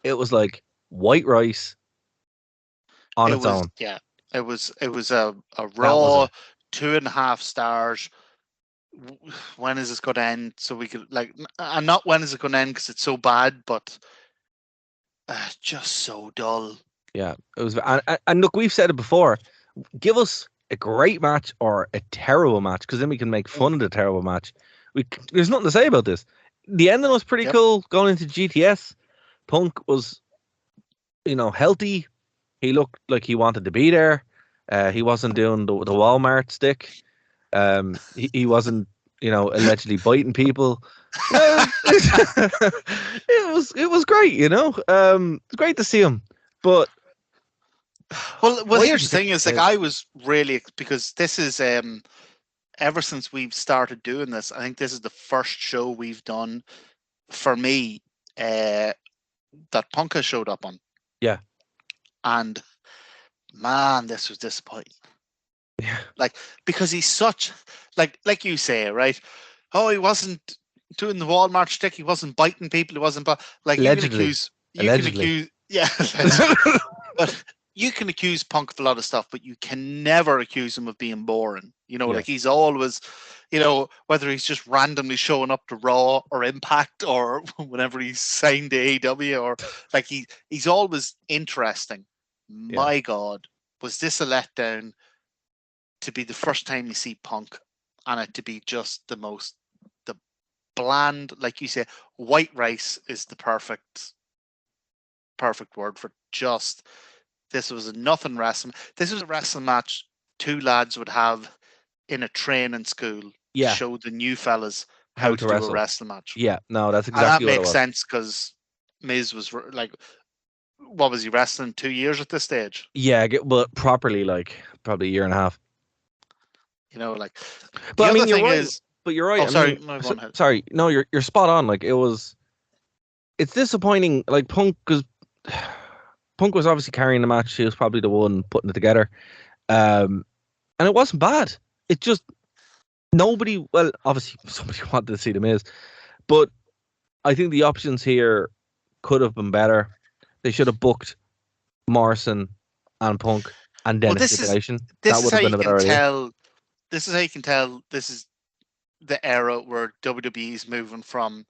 it was like white rice on its own. Yeah, it was a raw 2.5 stars. When is this going to end? So we could and not when is it going to end because it's so bad, but just so dull. Yeah, it was, and look, we've said it before. Give us a great match or a terrible match, because then we can make fun of the terrible match. There's nothing to say about this. The ending was pretty cool going into GTS. Punk was, healthy. He looked like he wanted to be there. He wasn't doing the Walmart stick. He wasn't, allegedly biting people. It was great, it's great to see him. But well, here's the thing: is like I was really, because this is ever since we've started doing this, I think this is the first show we've done for me that Punk has showed up on. Yeah, and man, this was disappointing. Yeah, because he's such like you say, right? Oh, he wasn't doing the Walmart stick. He wasn't biting people. He wasn't, allegedly. You can accuse, yeah. But you can accuse Punk of a lot of stuff, but you can never accuse him of being boring. Like he's always, whether he's just randomly showing up to Raw or Impact or whenever he's signed to AEW, or like he's always interesting. Yeah. My God, was this a letdown to be the first time you see Punk and it to be just the bland, like you say, white rice is the perfect word for just. This was a nothing wrestling. This was a wrestling match two lads would have in a training school. Yeah. Show the new fellas how to do a wrestling match. Yeah, no, that's exactly and that what it makes was. sense because Miz was like, what was he wrestling 2 years at this stage? Yeah, but properly, probably a year and a half. But I mean, you're right. But you're right. Oh, sorry. Sorry. No, you're spot on. It's disappointing. Like Punk was obviously carrying the match. He was probably the one putting it together. And it wasn't bad. It just obviously somebody wanted to see the Miz, but I think the options here could have been better. They should have booked Morrison and Punk and then a stipulation. That would have been a better idea. This is how you can tell this is the era where WWE is moving from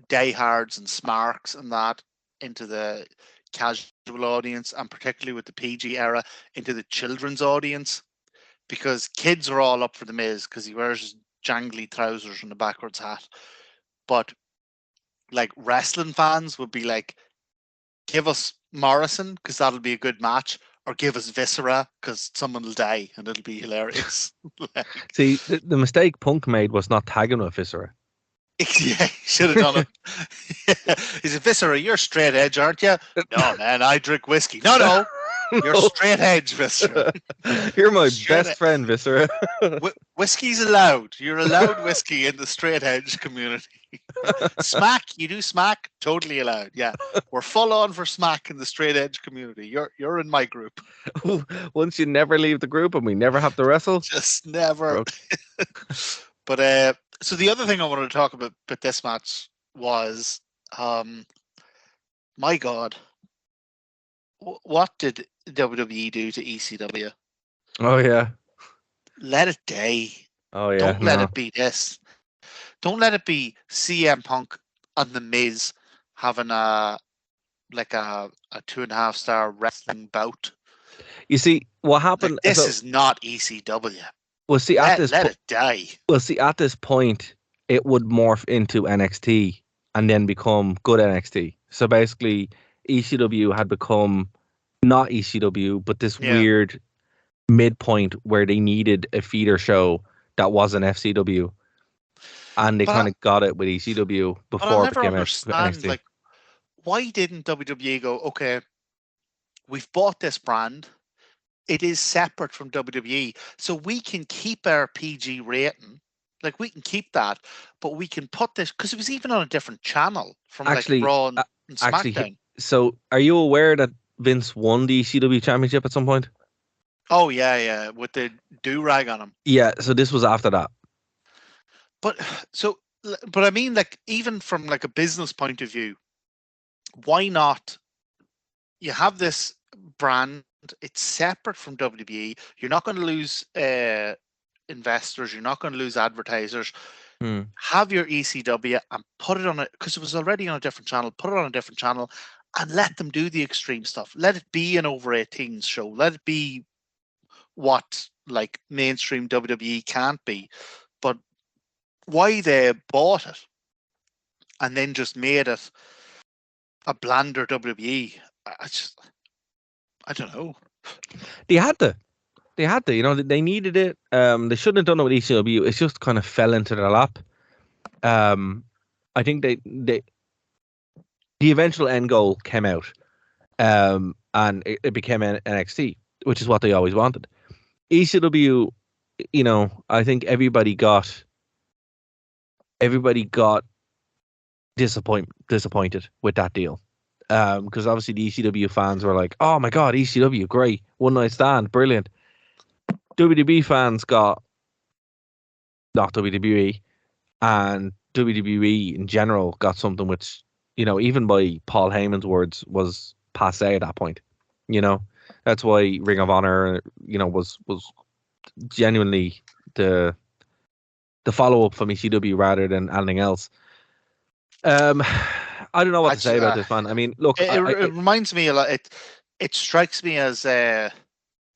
diehards and smarks and that into the casual audience, and particularly with the PG era into the children's audience, because kids are all up for the Miz because he wears jangly trousers and a backwards hat, but wrestling fans would be like, give us Morrison because that'll be a good match, or give us Viscera because someone will die and it'll be hilarious. See, the mistake Punk made was not tagging with Viscera. Yeah, he should have done it. He said, Viscera, you're straight edge, aren't you? No, man, I drink whiskey. No. You're straight edge, Viscera. You're my best friend, Viscera. Whiskey's allowed. You're allowed whiskey in the straight edge community. Smack, you do smack, totally allowed. Yeah, we're full on for smack in the straight edge community. You're in my group. Once you never leave the group and we never have to wrestle, just never. But so the other thing I wanted to talk about this match was, my God, what did WWE do to ECW? Oh yeah, let it die. Oh yeah, don't let it be this. Don't let it be CM Punk and The Miz having a 2.5 star wrestling bout. You see what happened. Like, this is not ECW. Well, see, let it die. Well, see, at this point, it would morph into NXT and then become good NXT. So basically, ECW had become not ECW, but this weird midpoint where they needed a feeder show that wasn't FCW. And they kind of got it with ECW before it became NXT. Like, why didn't WWE go, okay, we've bought this brand. It is separate from WWE. So we can keep our PG rating. Like, we can keep that. But we can put this, because it was even on a different channel from like Raw and SmackDown. So are you aware that Vince won the ECW championship at some point? Oh, yeah. With the do-rag on him. Yeah, so this was after that. But I mean, like, even from like a business point of view, why not? You have this brand, it's separate from WWE. You're not going to lose investors. You're not going to lose advertisers. Have your ECW and put it on it, because it was already on a different channel. Put it on a different channel and let them do the extreme stuff. Let it be an over 18s show. Let it be what like mainstream WWE can't be. But why they bought it and then just made it a blander WWE, I don't know. They had to, you know, they needed it. They shouldn't have done it with ECW. It just kind of fell into their lap. I think the eventual end goal came out, and it became NXT, which is what they always wanted. ECW, you know, I think everybody got disappointed with that deal. Because obviously the ECW fans were like, oh my God, ECW, great. One night stand, brilliant. WWE fans got not WWE, and WWE in general got something which, you know, even by Paul Heyman's words, was passe at that point. You know, that's why Ring of Honor, you know, was genuinely the follow-up from ECW rather than anything else. I don't know what to say about this, man. I mean, look, it reminds me a lot. It strikes me as a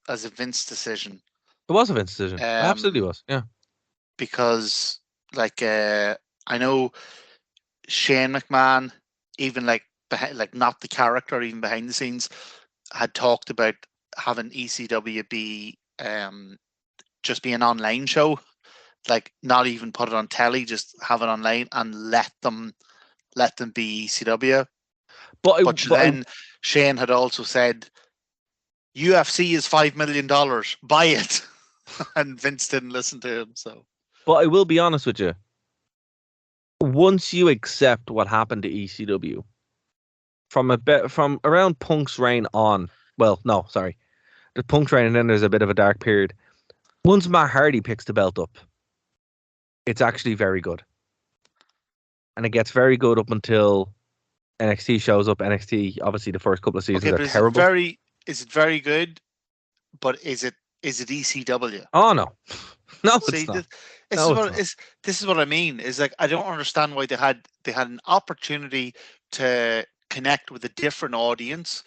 Vince decision. It was a Vince decision. It absolutely was. Yeah. Because like I know Shane McMahon, even like not the character, even behind the scenes, had talked about having ECW be just be an online show, like not even put it on telly, just have it online and let them be ECW. But then Shane had also said, UFC is $5 million, buy it. And Vince didn't listen to him. So, but I will be honest with you. Once you accept what happened to ECW, from around Punk's reign on, well, no, sorry, the Punk's reign, and then there's a bit of a dark period. Once Matt Hardy picks the belt up, it's actually very good. And it gets very good up until NXT shows up. NXT, obviously, the first couple of seasons are terrible. Is it very good? But is it ECW? Oh no, no, it's not. This is what I mean. Is like I don't understand why they had an opportunity to connect with a different audience,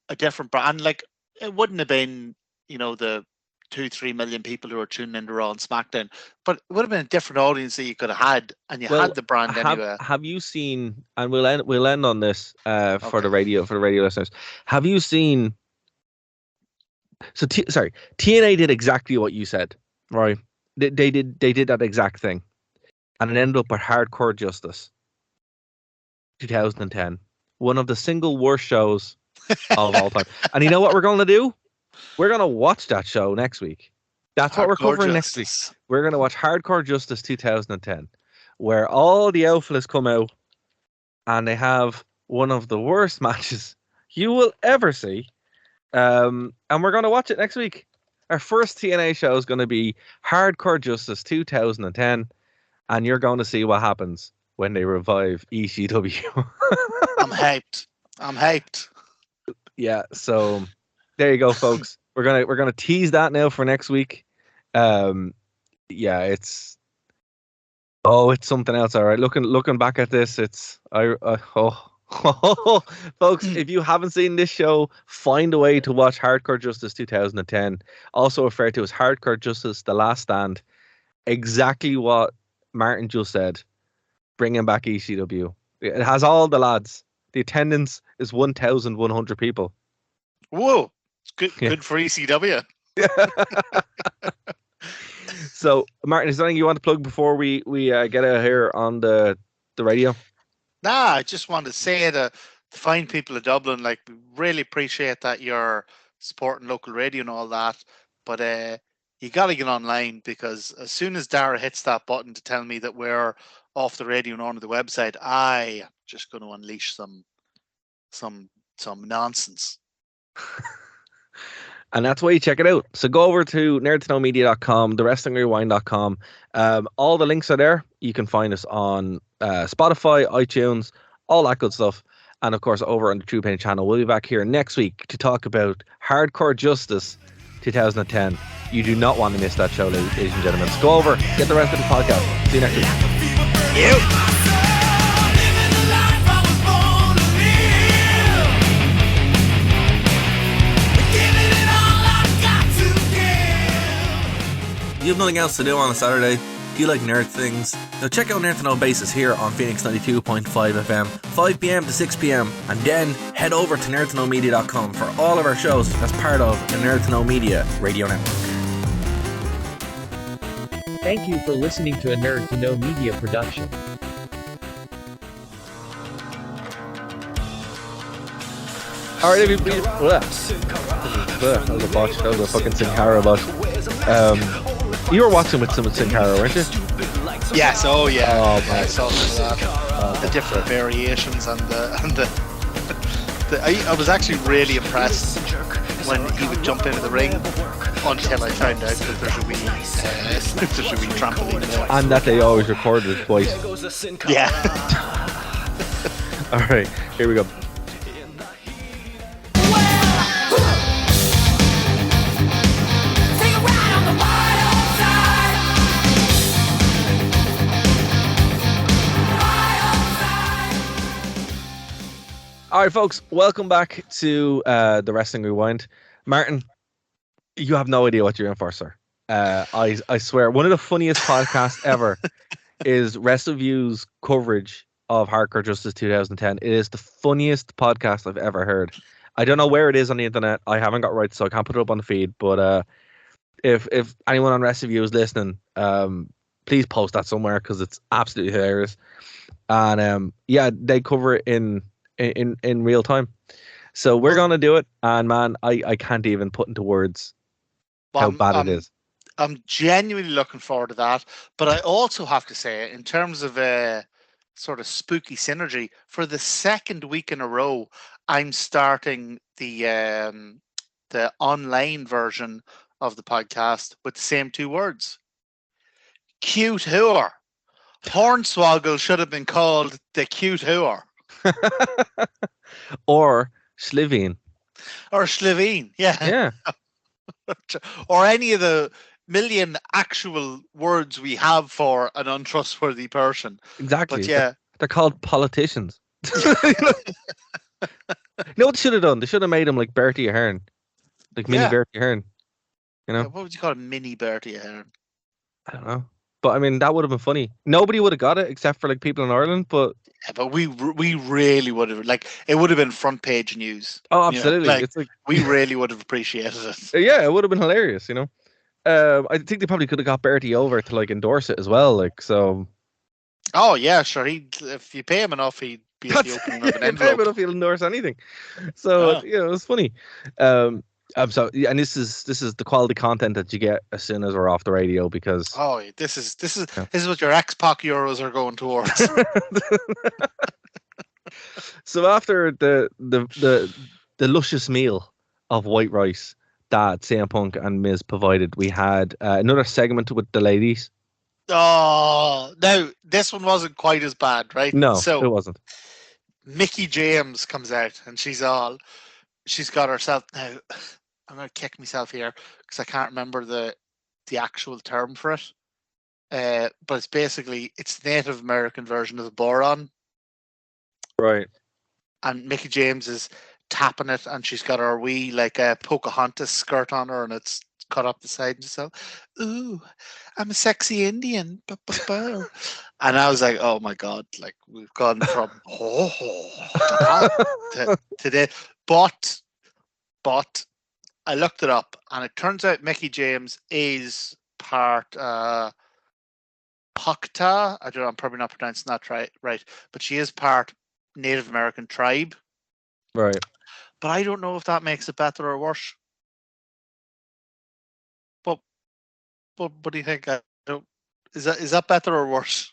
a different brand. Like it wouldn't have been, you know, the 2-3 million people who are tuning into Raw and SmackDown, but it would have been a different audience that you could have had, and you had the brand anyway. Have you seen? And we'll end on this for the radio listeners. Have you seen? So TNA did exactly what you said, right? They did that exact thing, and it ended up at Hardcore Justice, 2010, one of the single worst shows of all time. And you know what we're going to do? We're going to watch that show next week. That's what we're covering next week. We're going to watch Hardcore Justice 2010, where all the outfits come out and they have one of the worst matches you will ever see. And we're going to watch it next week. Our first TNA show is going to be Hardcore Justice 2010, and you're going to see what happens when they revive ECW. I'm hyped. Yeah, so there you go, folks. We're gonna tease that now for next week. Yeah, it's something else. All right, looking back at this, folks, if you haven't seen this show, find a way to watch Hardcore Justice 2010, also referred to as Hardcore Justice: The Last Stand. Exactly what Martin just said. Bringing back ECW. It has all the lads. The attendance is 1,100 people. Whoa, good for ECW. So, Martin, is there anything you want to plug before we get out here on the radio? Nah, I just want to say to fine people of Dublin, like, we really appreciate that you're supporting local radio and all that, but you got to get online, because as soon as Dara hits that button to tell me that we're off the radio and onto the website, I am just going to unleash some nonsense. And that's why you check it out. So go over to nerdtoknowmedia.com, thewrestlingrewind.com. All the links are there. You can find us on Spotify, iTunes, all that good stuff. And of course, over on the True Pain channel. We'll be back here next week to talk about Hardcore Justice 2010. You do not want to miss that show, ladies and gentlemen. So go over, get the rest of the podcast. See you next week. You have nothing else to do on a Saturday? Do you like nerd things? Now check out Nerd to Know Basis here on Phoenix 92.5 FM, 5 PM to 6 PM, and then head over to nerdtoknowmedia.com for all of our shows as part of the Nerd to Know Media radio network. Thank you for listening to a Nerd to Know Media production. Alright, everybody. That was a botch. That was a fucking Sin Cara botch. You were watching with some Sin Cara, weren't you? Yes, oh yeah. Oh, I saw some of that. The different variations and the I was actually really impressed when he would jump into the ring until I found out that there's a wee trampoline there. And that they always recorded it twice. Yeah. Alright, here we go. All right, folks, welcome back to the Wrestling Rewind. Martin, you have no idea what you're in for, sir. I swear, one of the funniest podcasts ever is WrestleView's coverage of Hardcore Justice 2010. It is the funniest podcast I've ever heard. I don't know where it is on the internet. I haven't got rights, so I can't put it up on the feed. But if anyone on WrestleView is listening, please post that somewhere, because it's absolutely hilarious. And yeah, they cover it in real time. So we're gonna do it, and man, I can't even put into words how bad it is. I'm genuinely looking forward to that. But I also have to say, in terms of sort of spooky synergy, for the second week in a row, I'm starting the online version of the podcast with the same two words. Cute whore. Hornswoggle should have been called the cute whore. Or Slivine. Or Slivine, yeah. Or any of the million actual words we have for an untrustworthy person. Exactly. But yeah. They're called politicians. You know what they should have done? They should have made him like Bertie Ahern. Like mini Bertie Ahern. You know? Yeah, what would you call a mini Bertie Ahern? I don't know. But I mean, that would have been funny. Nobody would have got it except for like people in Ireland. But yeah, but we really would have, like, it would have been front page news. Oh, absolutely! You know? It's like we really would have appreciated it. Yeah, it would have been hilarious. You know, I think they probably could have got Bertie over to like endorse it as well. Like so. Oh yeah, sure. If you pay him enough, he'd be at the opening of an very envelope. Middlefield endorse anything. So Yeah. you know, it was funny. So yeah, and this is the quality content that you get as soon as we're off the radio because Oh, this is Yeah. what your X-Pac Euros are going towards. So after the luscious meal of white rice that CM Punk and Miz provided, we had another segment with the ladies. Oh, no, this one wasn't quite as bad, right? No, So it wasn't. Mickey James comes out and she's got herself now. I'm gonna kick myself here because I can't remember the actual term for it. But it's basically the Native American version of the boron. Right. And Mickey James is tapping it, and she's got her wee like a Pocahontas skirt on her, and it's cut up the side and so, ooh, I'm a sexy Indian. And I was like, oh my god, like we've gone from to this. But I looked it up, and it turns out Mickey James is part Pakta. I don't know, I'm probably not pronouncing that right, but she is part Native American tribe. Right. But I don't know if that makes it better or worse. But what do you think? Is that better or worse?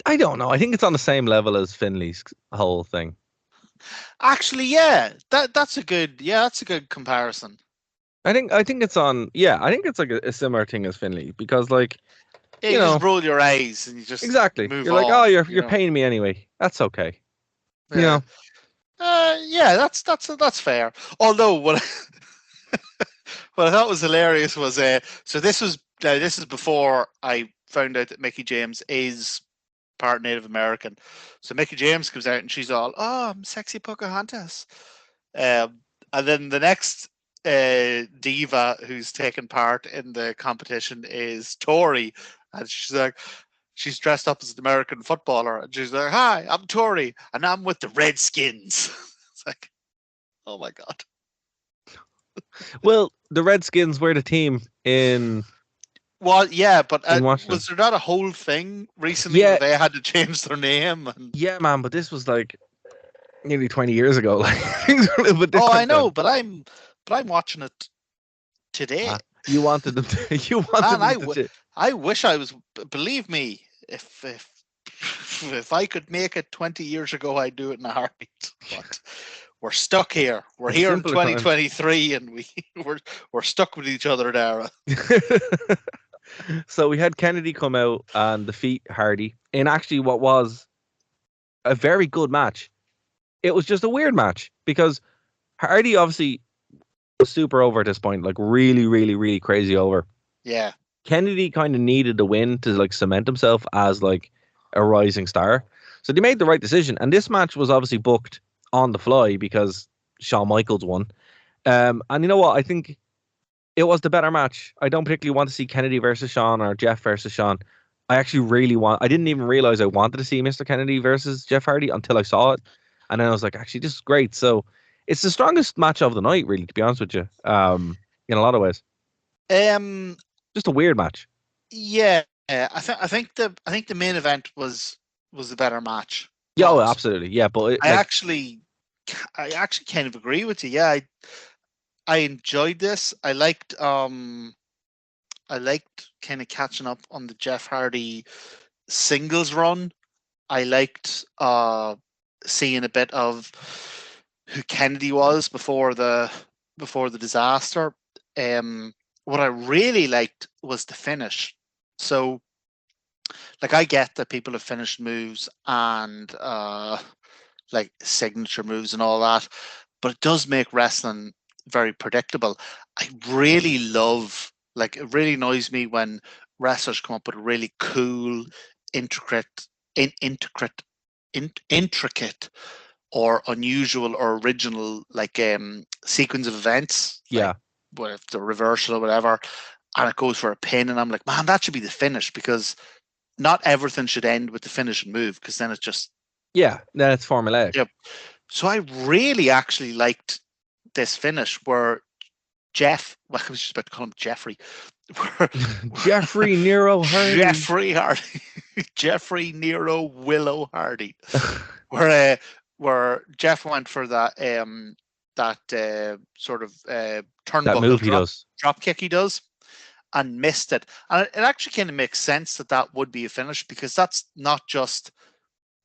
I don't know. I think it's on the same level as Finley's whole thing. Actually, yeah, that's a good comparison. I think it's on. Yeah, I think it's like a similar thing as Finley because like Yeah, you just roll your eyes and you just exactly. move You're like, on, oh, you're paying me anyway. That's okay. Yeah. You know. Yeah, that's fair. Although what I thought was hilarious was so this is before I found out that Mickey James is part Native American. So Mickey James comes out and she's all, oh, I'm sexy Pocahontas. And then the next diva who's taken part in the competition is Tori, and she's like, she's dressed up as an American footballer, and she's like, hi, I'm Tori, and I'm with the Redskins. It's like, oh my god. Well, the Redskins were the team in. Well, yeah, but was there not a whole thing recently where they had to change their name? And... Yeah, man, but this was like nearly 20 years ago. Like things were a little bit different. Oh, I know, but I'm watching it today. You wanted them to. You wanted them to. I wish I was. Believe me, if I could make it 20 years ago, I'd do it in a heartbeat. But we're stuck here. We're here in 2023, and we're stuck with each other, Dara. So we had Kennedy come out and defeat Hardy in actually what was a very good match. It was just a weird match because Hardy obviously was super over at this point, like really, really, really crazy over. Yeah. Kennedy kind of needed the win to like cement himself as like a rising star. So they made the right decision. And this match was obviously booked on the fly because Shawn Michaels won. And you know what? I think it was the better match. I don't particularly want to see Kennedy versus Shawn or Jeff versus Shawn. I actually really I didn't even realize I wanted to see Mr. Kennedy versus Jeff Hardy until I saw it. And then I was like, actually, this is great. So it's the strongest match of the night, really, to be honest with you, in a lot of ways. Just a weird match. Yeah, I think the main event was the better match. Yeah, oh, absolutely. Yeah, but I actually kind of agree with you. Yeah, I enjoyed this. I liked kind of catching up on the Jeff Hardy singles run. I liked seeing a bit of who Kennedy was before the disaster. What I really liked was the finish. So, like, I get that people have finished moves and like signature moves and all that, but it does make wrestling very predictable. I really love, like, it really annoys me when wrestlers come up with a really cool, intricate or unusual or original like sequence of events. Yeah. Like, with the reversal or whatever, and it goes for a pin, and I'm like, man, that should be the finish, because not everything should end with the finishing move, because then it's just then it's formulaic. Yep. So I really actually liked this finish where Jeff, well, I was just about to call him Jeffrey. Jeffrey Nero Hardy. Jeffrey Hardy. Jeffrey Nero Willow Hardy, where Jeff went for that sort of That move he turnbuckle does. drop kick he does, and missed it. And it actually kind of makes sense that would be a finish, because that's not just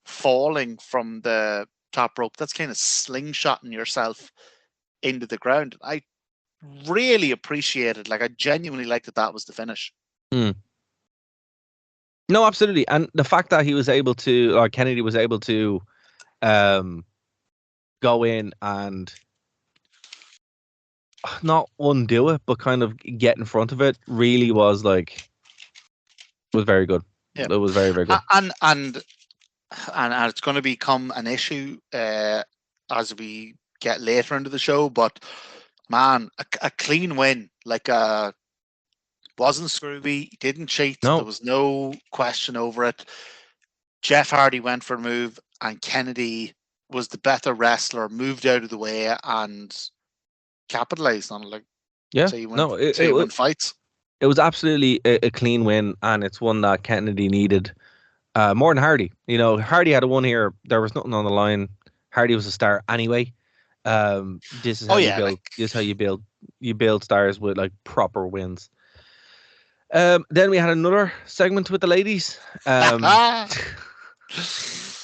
falling from the top rope. That's kind of slingshotting yourself into the ground. I really appreciated, like, I genuinely liked that was the finish. No, absolutely. And the fact that he was able to, or Kennedy was able to go in and not undo it, but kind of get in front of it, really was very good. Yeah. It was very, very good. And it's going to become an issue as we get later into the show. But man, a clean win, wasn't screwy, didn't cheat. No. There was no question over it. Jeff Hardy went for a move, and Kennedy was the better wrestler, moved out of the way and capitalized on it. It win fights. It was absolutely a clean win, and it's one that Kennedy needed more than Hardy. Hardy had a win here. There was nothing on the line. Hardy was a star anyway. This is how you build. This is how you build. You build stars with proper wins. Then we had another segment with the ladies.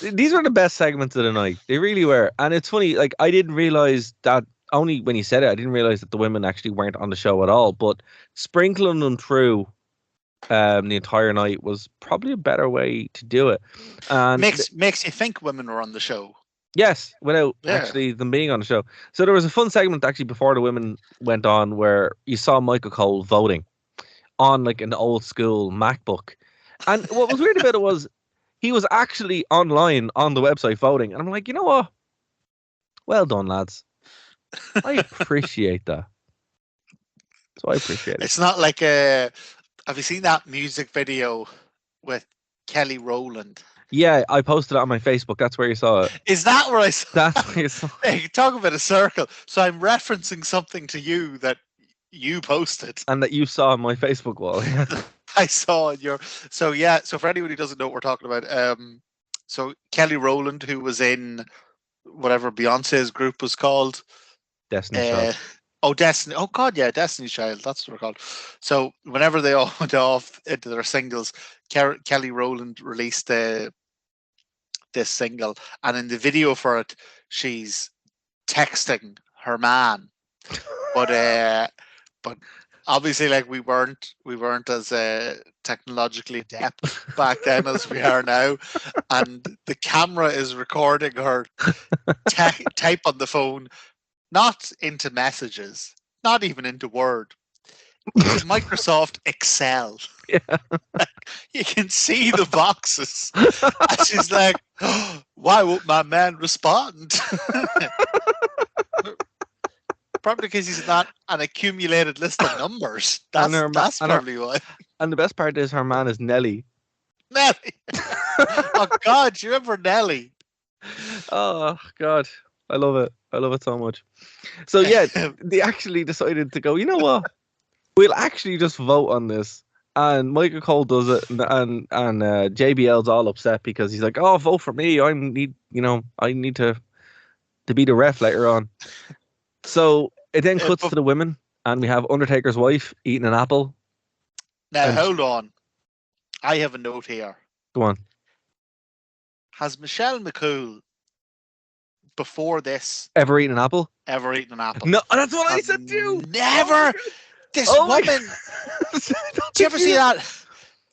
These were the best segments of the night. They really were. And it's funny, I didn't realize that, only when you said it, I didn't realize that the women actually weren't on the show at all. But sprinkling them through the entire night was probably a better way to do it. And makes you think women were on the show. Yes, without actually them being on the show. So there was a fun segment actually before the women went on where you saw Michael Cole voting on an old school MacBook. And what was weird about it was he was actually online on the website voting. And I'm like, you know what? Well done, lads. I appreciate that. So I appreciate it. It's not like have you seen that music video with Kelly Rowland? Yeah, I posted it on my Facebook. That's where you saw it. Is that where I saw it? That's where you saw it. Hey, talk about a circle. So I'm referencing something to you that you posted. And that you saw on my Facebook wall. I saw in your... So for anyone who doesn't know what we're talking about, so Kelly Rowland, who was in whatever Beyonce's group was called. Destiny's Child. Oh, Destiny. Oh, God, yeah, Destiny's Child. That's what they're called. So whenever they all went off into their singles, Kelly Rowland released this single. And in the video for it, she's texting her man. But obviously, we weren't as technologically adept back then as we are now. And the camera is recording her type on the phone, not into messages, not even into Word, into Microsoft Excel. Yeah. You can see the boxes. And she's like, oh, why won't my man respond? Probably because he's not an accumulated list of numbers. That's probably why. And the best part is her man is Nelly. Nelly. Oh, God, do you remember Nelly? Oh, God. I love it. I love it so much. So, yeah, they actually decided to go, you know what? We'll actually just vote on this. And Michael Cole does it. And JBL's all upset because he's like, oh, vote for me. I need to be the ref later on. So it then cuts to the women, and we have Undertaker's wife eating an apple. Now, hold on. I have a note here. Go on. Has Michelle McCool, before this... Ever eaten an apple? Ever eaten an apple. No, that's what I said too. Never! This woman... Do you ever see that?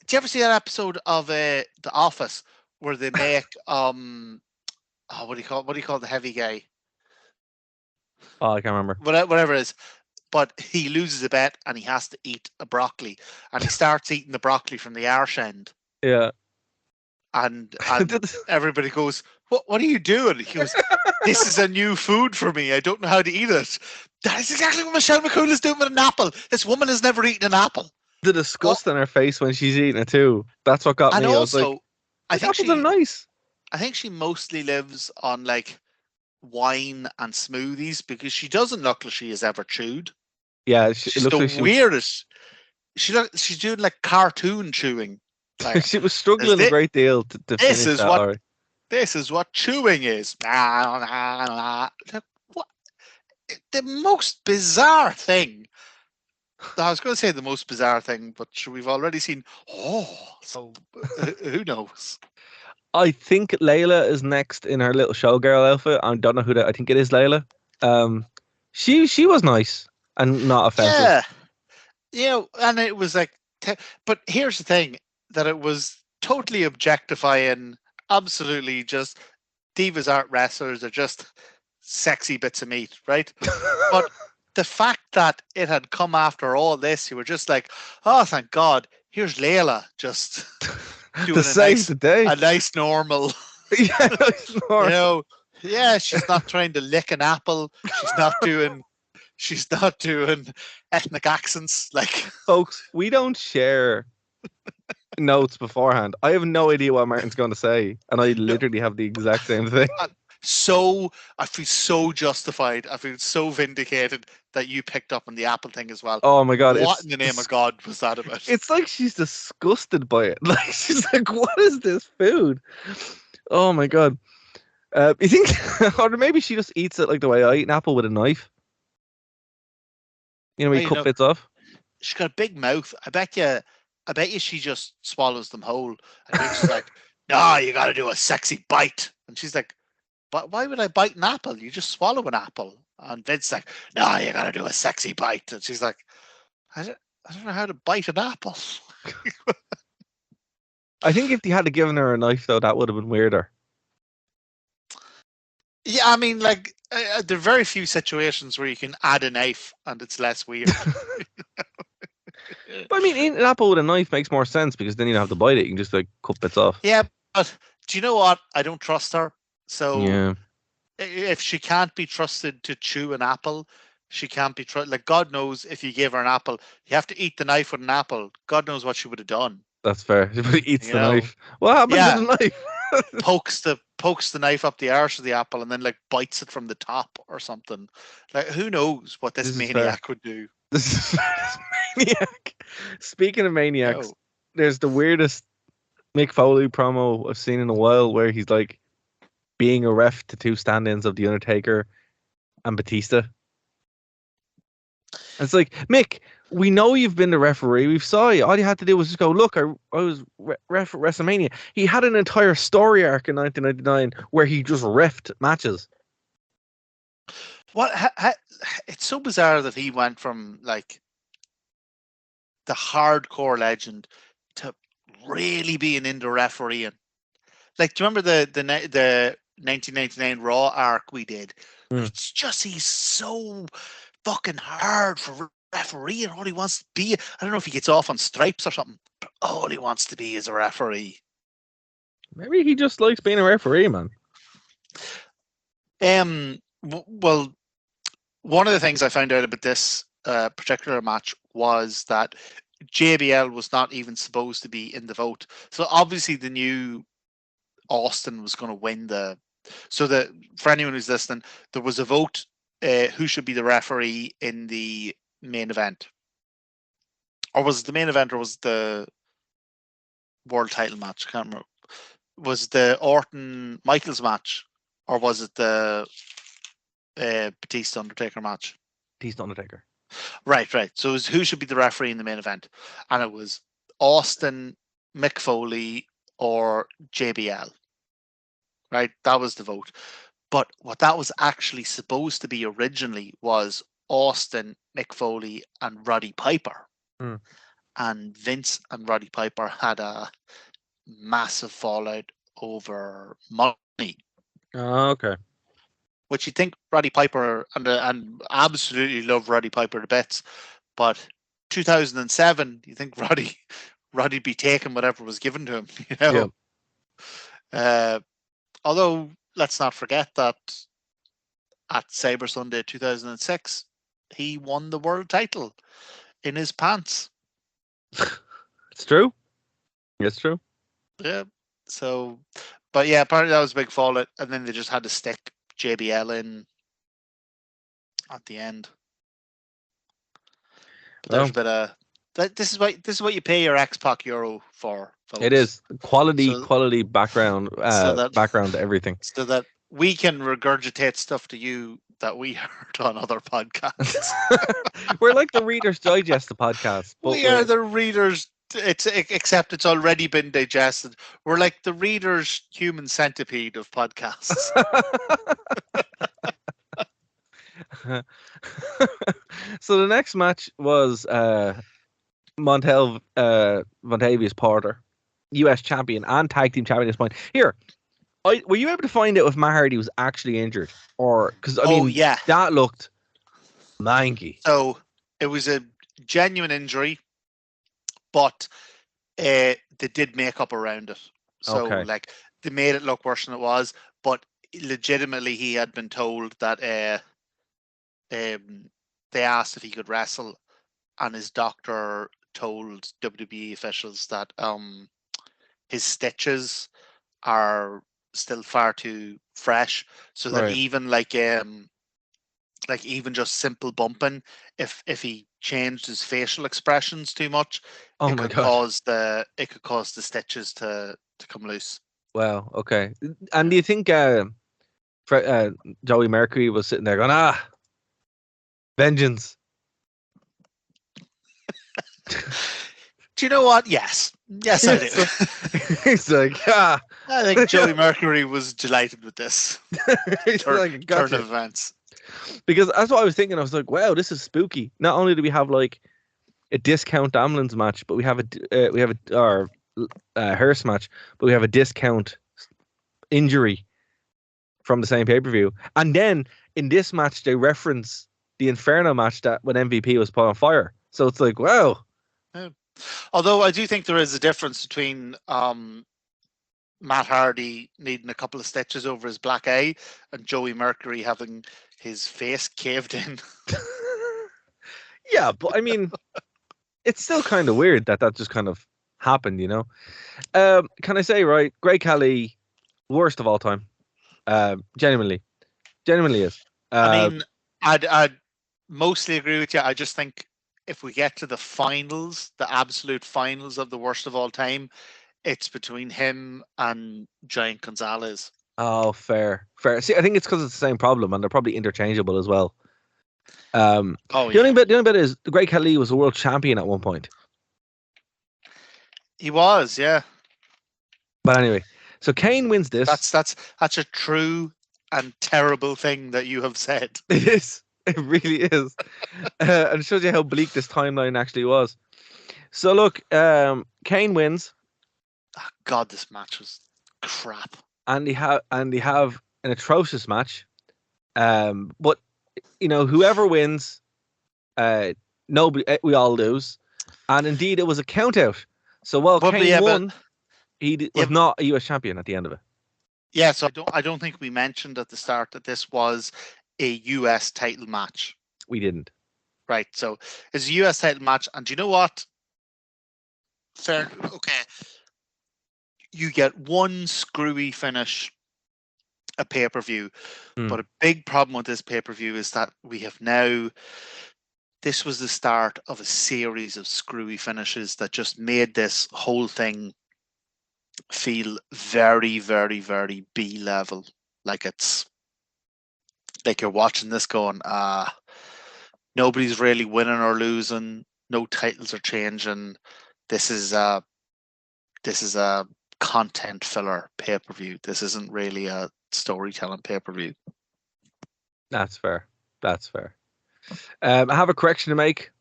Do you ever see that episode of The Office where they make... what do you call the heavy guy? Oh, I can't remember. Whatever it is. But he loses a bet and he has to eat a broccoli. And he starts eating the broccoli from the arse end. Yeah. And everybody goes, what are you doing? He goes, this is a new food for me. I don't know how to eat it. That is exactly what Michelle McCool is doing with an apple. This woman has never eaten an apple. The disgust in her face when she's eating it too. That's what got me. And also, I was like, I think apples are nice. I think she mostly lives on wine and smoothies because she doesn't look like she has ever chewed. Yeah, she's the weirdest. She's doing cartoon chewing. Like, she was struggling a great deal to finish that. This is what chewing is. Like, what? The most bizarre thing. I was going to say the most bizarre thing, but we've already seen. So who knows? I think Layla is next in her little showgirl outfit. I don't know who that. I think it is Layla. She was nice and not offensive. Yeah, and it was like. But here's the thing: that it was totally objectifying. Absolutely, just divas aren't wrestlers; they're just sexy bits of meat, right? But the fact that it had come after all this, you were just like, oh, thank God, here's Layla just doing a nice normal. Yeah, nice normal. She's not trying to lick an apple. She's not doing ethnic accents. Like, folks, we don't share notes beforehand. I have no idea what Martin's going to say, and I literally have the exact same thing. So I feel so justified. I feel so vindicated that you picked up on the apple thing as well. Oh my God. What in the name of God was that about? It's like she's disgusted by it. Like, she's like, what is this food? Oh my God. You think, or maybe she just eats it like the way I eat an apple with a knife? You know, when you cut bits off? She's got a big mouth. I bet you she just swallows them whole. And she's like, no, you got to do a sexy bite. And she's like, but why would I bite an apple? You just swallow an apple. And Vince's like, no, you got to do a sexy bite. And she's like, I don't know how to bite an apple. I think if they had given her a knife, though, that would have been weirder. Yeah, I mean, like, there are very few situations where you can add a knife and it's less weird. But I mean, eating an apple with a knife makes more sense because then you don't have to bite it. You can just like cut bits off. Yeah, but do you know what? I don't trust her. So yeah. If she can't be trusted to chew an apple, she can't be trusted. Like, God knows if you gave her an apple, you have to eat the knife with an apple. God knows what she would have done. That's fair. She eats the knife. What happens to the knife? pokes the knife up the arse of the apple and then like bites it from the top or something. Like, who knows what this maniac would do? This is maniac. Speaking of maniacs, there's the weirdest Mick Foley promo I've seen in a while where he's like being a ref to two stand-ins of The Undertaker and Batista. And it's like, Mick, we know you've been the referee. We've saw you. All you had to do was just go, look, I was ref at WrestleMania. He had an entire story arc in 1999 where he just reffed matches. It's so bizarre that he went from like the hardcore legend to really being into refereeing. Like, do you remember the 1999 Raw arc we did? It's just he's so fucking hard for refereeing. All he wants to be, I don't know if he gets off on stripes or something, but all he wants to be is a referee. Maybe he just likes being a referee, man. Well, one of the things I found out about this particular match was that JBL was not even supposed to be in the vote. So obviously the new Austin was going to win for anyone who's listening, there was a vote who should be the referee in the main event. Or was it the main event or was it the world title match? I can't remember. Was it the Orton Michaels match or was it the Batista Undertaker match? Batista Undertaker. Right. So it was who should be the referee in the main event. And it was Austin, Mick Foley, or JBL. Right? That was the vote. But what that was actually supposed to be originally was Austin, Mick Foley, and Roddy Piper. And Vince and Roddy Piper had a massive fallout over money. Oh, okay. Which you think Roddy Piper, and absolutely love Roddy Piper to bits, but 2007, you think Roddy'd be taking whatever was given to him, you know? Yeah. Although, let's not forget that at Cyber Sunday 2006, he won the world title in his pants. It's true. It's true. Yeah. So, but yeah, apparently that was a big fallout, and then they just had to stick JBL in at the end. But there's a bit of This is what you pay your X-Pac Euro for, folks. It is quality So- background, background to everything. So that we can regurgitate stuff to you that we heard on other podcasts. We're like the Reader's Digest, the podcast. But We are the readers. Except it's already been digested. We're like the reader's human centipede of podcasts. So the next match was Montavious Porter, US champion and tag team champion at this point. Here, were you able to find out if Matt Hardy was actually injured, or because Yeah, that looked manky. so it was a genuine injury, but they did make up around it. So Okay. like they made it look worse than it was, but legitimately he had been told that they asked if he could wrestle, and his doctor told WWE officials that his stitches are still far too fresh, so that Right. even even just simple bumping, if he changed his facial expressions too much, Oh it my could god! cause the stitches to come loose. Wow. Okay. And do you think Joey Mercury was sitting there going, vengeance? Do you know what? Yes, I do. He's like, I think Joey Mercury was delighted with this He's like, turn gotcha. of events. Because that's what I was thinking. I was like, wow, this is spooky. Not only do we have like a discount ambulance match, but we have a hearse match, but we have a discount injury from the same pay-per-view. And then in this match, they reference the Inferno match that when MVP was put on fire. So it's like, wow. Although I do think there is a difference between Matt Hardy needing a couple of stitches over his black eye and Joey Mercury having his face caved in. Yeah, but I mean, it's still kind of weird that just kind of happened, you know? Can I say, right, Greg Khali, worst of all time. Genuinely is. I mean, I'd mostly agree with you. I just think if we get to the finals, the absolute finals of the worst of all time, it's between him and Giant Gonzalez. Oh, fair. See, I think it's because it's the same problem, and they're probably interchangeable as well. The only bit is the Great Khali was a world champion at one point. He was, yeah. But anyway, so Kane wins this. That's a true and terrible thing that you have said. It is. It really is. And it shows you how bleak this timeline actually was. So look, Kane wins. Oh, God, this match was crap. And they have an atrocious match. But you know, whoever wins, nobody, we all lose. And indeed, it was a count out. So while Kane won, he was not a US champion at the end of it. Yeah, so I don't think we mentioned at the start that this was a US title match. We didn't. Right, so it's a US title match, and do you know what? Fair, okay. You get one screwy finish a pay-per-view, but a big problem with this pay-per-view is that we have now. This was the start of a series of screwy finishes that just made this whole thing feel very, very, very B level. Like it's like you're watching this going, nobody's really winning or losing. No titles are changing. This is a content filler pay-per-view. This isn't really a storytelling pay-per-view. That's fair. I have a correction to make.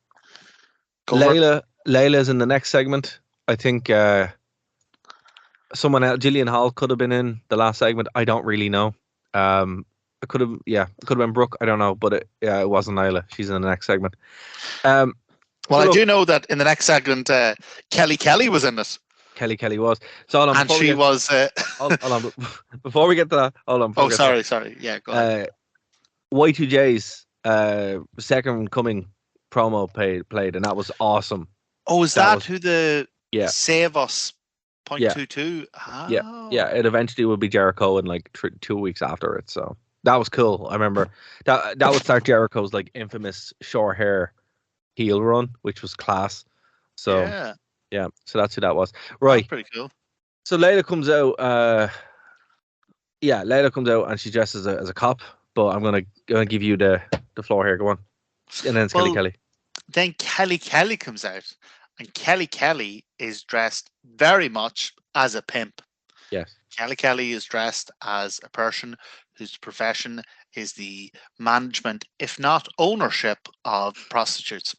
Layla's in the next segment. I think someone else, Gillian Hall, could have been in the last segment. I don't really know. It could have been Brooke. I don't know, but it wasn't Layla. She's in the next segment. Well, I do know that in the next segment, Kelly was in it. Kelly was. So hold on, and she was. Hold on. Before we get to that, hold on. Oh, sorry. Yeah, go ahead. Y2J's second coming promo played, and that was awesome. Oh, is that who the Save Us .22? Oh. Yeah. It eventually will be Jericho in like 2 weeks after it. So that was cool. I remember that would start Jericho's like infamous short hair heel run, which was class. So yeah, so that's who that was. Right. That's pretty cool. So Layla comes out. Layla comes out and she dresses as a cop. But I'm gonna give you the floor here. Go on. And then it's Kelly Kelly. Then Kelly Kelly comes out, and Kelly Kelly is dressed very much as a pimp. Yes. Kelly Kelly is dressed as a person whose profession is the management, if not ownership, of prostitutes.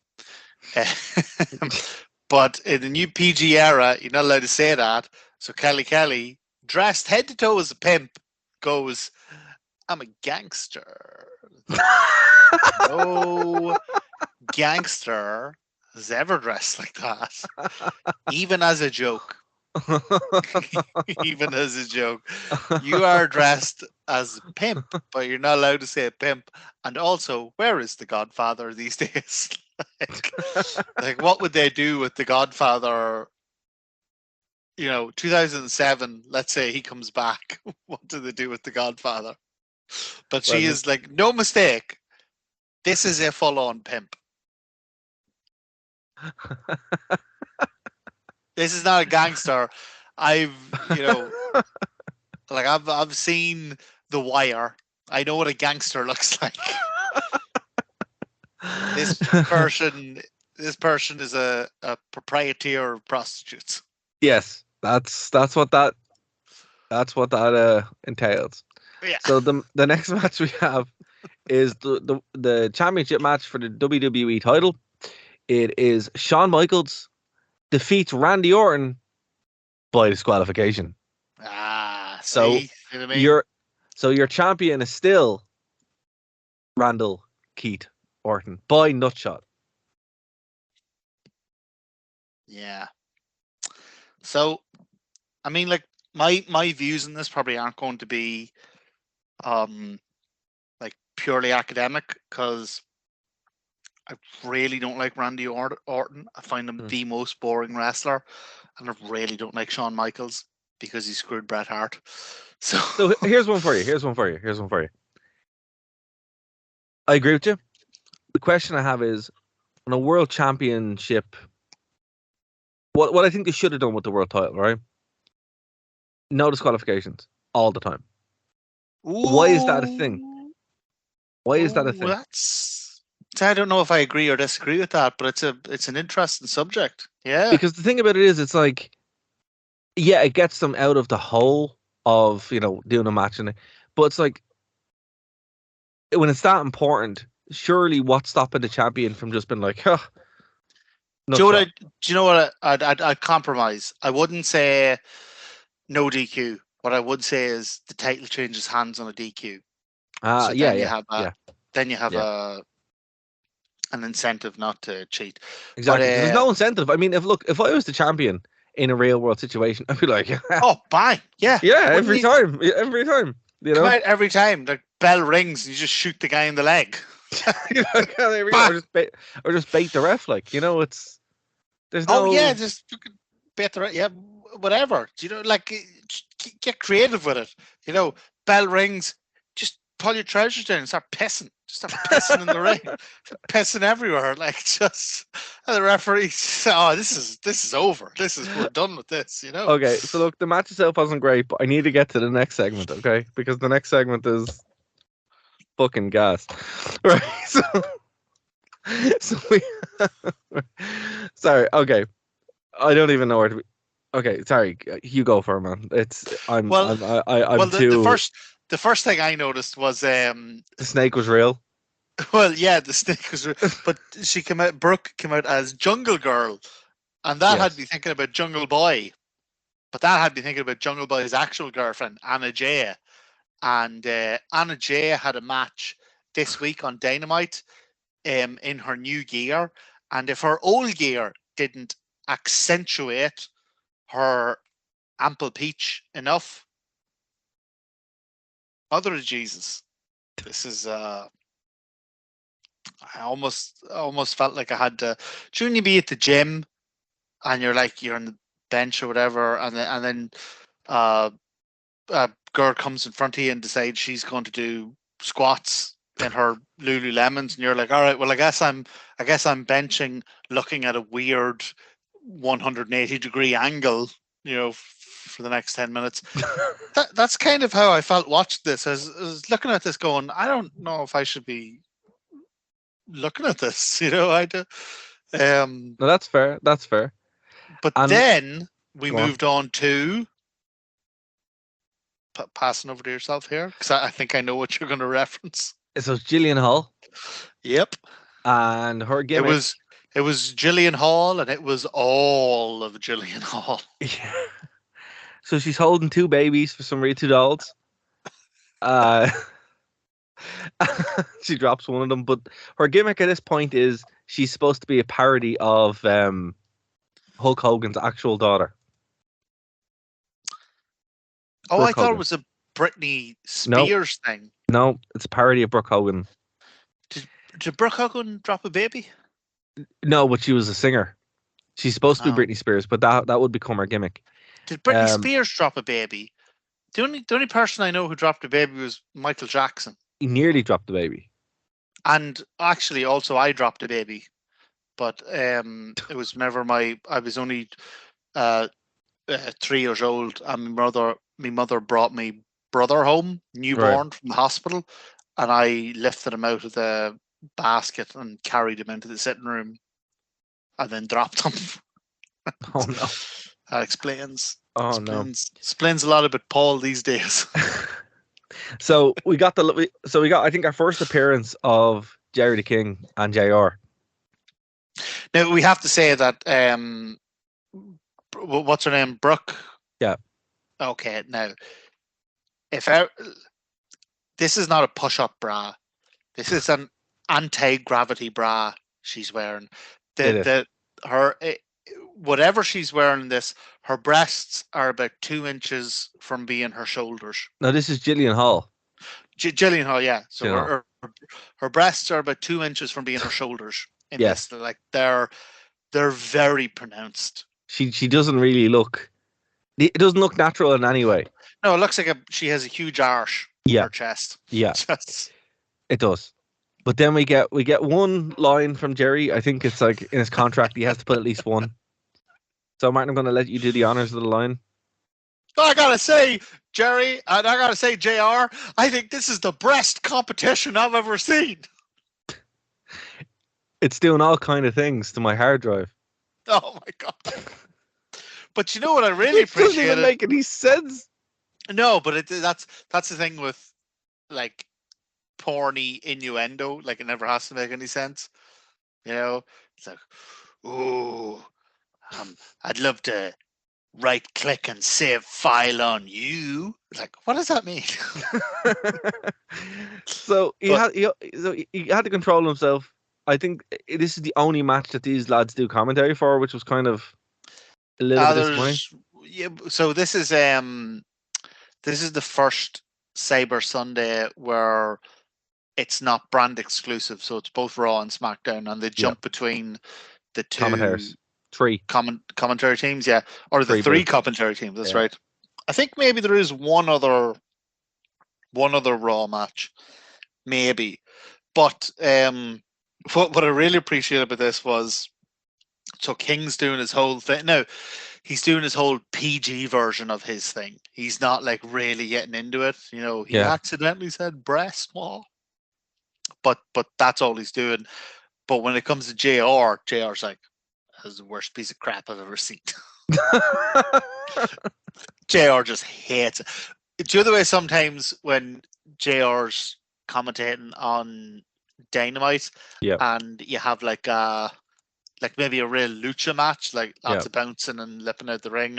But in the new PG era, you're not allowed to say that. So Kelly Kelly, dressed head to toe as a pimp, goes, "I'm a gangster." No gangster has ever dressed like that, even as a joke. Even as a joke, you are dressed as a pimp, but you're not allowed to say pimp. And also, where is the Godfather these days? like, what would they do with the Godfather? 2007. Let's say he comes back. What do they do with the Godfather? But she is like, no mistake. This is a full-on pimp. This is not a gangster. I've seen The Wire. I know what a gangster looks like. This person is a proprietor of prostitutes. Yes, that's what that entails. Yeah. So the next match we have is the championship match for the WWE title. It is Shawn Michaels defeats Randy Orton by disqualification. So your champion is still Randall Keith Orton by nutshot. Yeah. So, I mean, like my views on this probably aren't going to be, like purely academic, because I really don't like Randy Orton. I find him the most boring wrestler, and I really don't like Shawn Michaels because he screwed Bret Hart. So here's one for you. I agree with you. The question I have is, on a world championship, what I think they should have done with the world title, right? No disqualifications all the time. Why is that a thing? I don't know if I agree or disagree with that, but it's an interesting subject. Yeah. Because the thing about it is, it's like, yeah, it gets them out of the hole of, doing a match, but it's like, when it's that important, surely what's stopping the champion from just being like, huh? Do you know what? I'd compromise. I wouldn't say no DQ. What I would say is the title changes hands on a DQ. Then you have an incentive not to cheat. Exactly. There's no incentive. I mean, if I was the champion in a real world situation, I'd be like, oh, bye. Yeah. Yeah, every time. Come out every time the bell rings and you just shoot the guy in the leg. There we go. Or just bait the ref, there's no. Oh yeah, just bait the ref. Yeah, whatever. Get creative with it. Bell rings, just pull your trousers down and start pissing. Just start pissing in the ring, pissing everywhere. And the referee. Oh, this is over. We're done with this. Okay, so look, the match itself wasn't great, but I need to get to the next segment, okay? Because the next segment is fucking gas, right? So we. Sorry. Okay, I don't even know where to be. Okay, sorry. You go for it, man. I'm too. The first thing I noticed was the snake was real. Well, yeah, the snake was real, but Brooke came out as Jungle Girl, and that had me thinking about Jungle Boy, but that had me thinking about Jungle Boy's actual girlfriend, Anna Jay, and Anna Jay had a match this week on Dynamite, in her new gear, and if her old gear didn't accentuate her ample peach enough, Mother of Jesus, this is I almost felt like I had to. Shouldn't you be at the gym and you're on the bench or whatever, and then a girl comes in front of you and decides she's going to do squats in her Lululemons, and you're like, all right, well, I guess I'm benching, looking at a weird 180-degree angle, for the next 10 minutes. That's kind of how I felt watching this. I was looking at this going, I don't know if I should be looking at this, I do. No, that's fair. That's fair. But then we moved on to passing over to yourself here, because I think I know what you're going to reference. So it's Gillian Hall. Yep. And her gimmick. It was Gillian Hall, and it was all of Gillian Hall. Yeah. So she's holding 2 babies for some reason, 2 dolls. She drops one of them, but her gimmick at this point is she's supposed to be a parody of Hulk Hogan's actual daughter. Oh, Brooke I thought Hogan. It was a Britney Spears thing. No, it's a parody of Brooke Hogan. Did Brooke Hogan drop a baby? No, but she was a singer. She's supposed to be Britney Spears, but that would become her gimmick. Did Britney Spears drop a baby? The only person I know who dropped a baby was Michael Jackson. He nearly dropped the baby. And actually, also, I dropped a baby. But it was whenever I was only 3 years old, and my mother brought my brother home, newborn, from the hospital, and I lifted him out of the basket and carried him into the sitting room and then dropped him. Oh, no. That explains. Oh, no. Explains a lot about Paul these days. So we got I think our first appearance of Jerry the King and JR. Now we have to say that what's her name? Brooke. Yeah. Okay. Now, this is not a push-up bra. This is an anti-gravity bra she's wearing. Whatever she's wearing in this, her breasts are about 2 inches from being her shoulders. No, this is Gillian Hall. Gillian Hall, yeah. So her breasts are about 2 inches from being her shoulders. Yes. This. Like they're very pronounced. She doesn't really look. It doesn't look natural in any way. No, it looks like she has a huge arch in her chest. Yeah. It does. But then we get one line from Jerry. I think it's like in his contract he has to put at least one. So Martin, I'm going to let you do the honors of the line. I gotta say, Jerry, and I gotta say, JR, I think this is the best competition I've ever seen. It's doing all kind of things to my hard drive. Oh my god! But you know what I really appreciate? It doesn't even make any sense. No, but that's the thing with like porny innuendo. Like it never has to make any sense. It's like, ooh, I'd love to right click and save file on you. Like, what does that mean? So he had to control himself. I think this is the only match that these lads do commentary for, which was kind of a little bit disappointing. Yeah, so this is the first Cyber Sunday where it's not brand exclusive, so it's both Raw and SmackDown, and they jump between the two commentators. 3 commentary teams, or the 3 commentary teams. That's right. I think maybe there is one other Raw match, maybe. But what I really appreciate about this was, so King's doing his whole thing. Now, he's doing his whole PG version of his thing. He's not like really getting into it. He accidentally said breast wall. But that's all he's doing. But when it comes to JR's like, that's the worst piece of crap I've ever seen. JR just hates it. It's the other way sometimes when JR's commentating on Dynamite and you have like maybe a real lucha match, like lots of bouncing and lipping out the ring,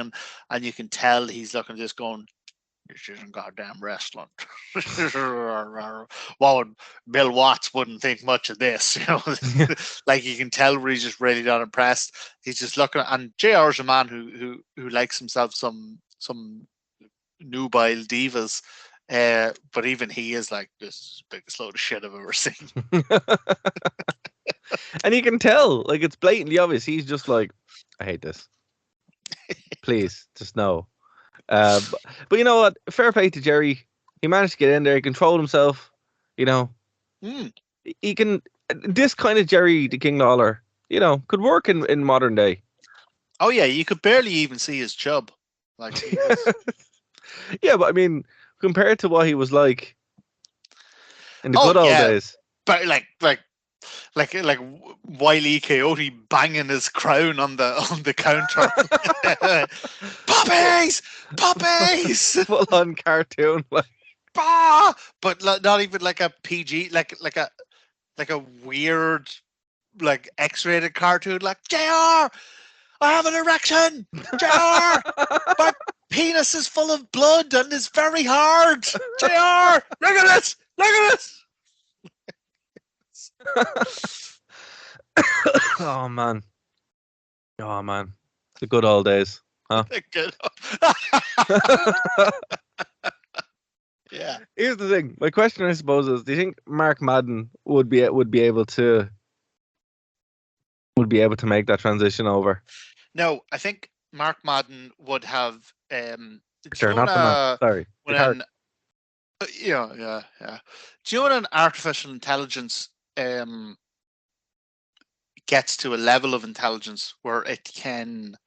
and you can tell he's looking just going, this isn't goddamn wrestling. Bill Watts wouldn't think much of this, Like you can tell where he's just really not impressed. He's just looking at, and JR's a man who likes himself some nubile divas. But even he is like, this is the biggest load of shit I've ever seen. And you can tell, like it's blatantly obvious. He's just like, I hate this. Please, just no. But you know what? Fair play to Jerry. He managed to get in there. He controlled himself. He can. This kind of Jerry the King Lawler, could work in modern day. Oh yeah, you could barely even see his chub. Like he was... Yeah, but I mean, compared to what he was like in the Oh good old yeah, days. but like Wile E. Coyote banging his crown on the counter. Puppies, puppies. Full on cartoon, like. Bah! But not even like a PG, like a weird, like X-rated cartoon. Like JR, I have an erection. JR, my penis is full of blood and it's very hard. JR, look at this. Look at this. Oh man, the good old days, huh? Yeah. Here's the thing. My question, I suppose, is: do you think Mark Madden would be able to make that transition over? No, I think Mark Madden would have. Sure, not the man. Sorry, when yeah. Do you know when an artificial intelligence gets to a level of intelligence where it can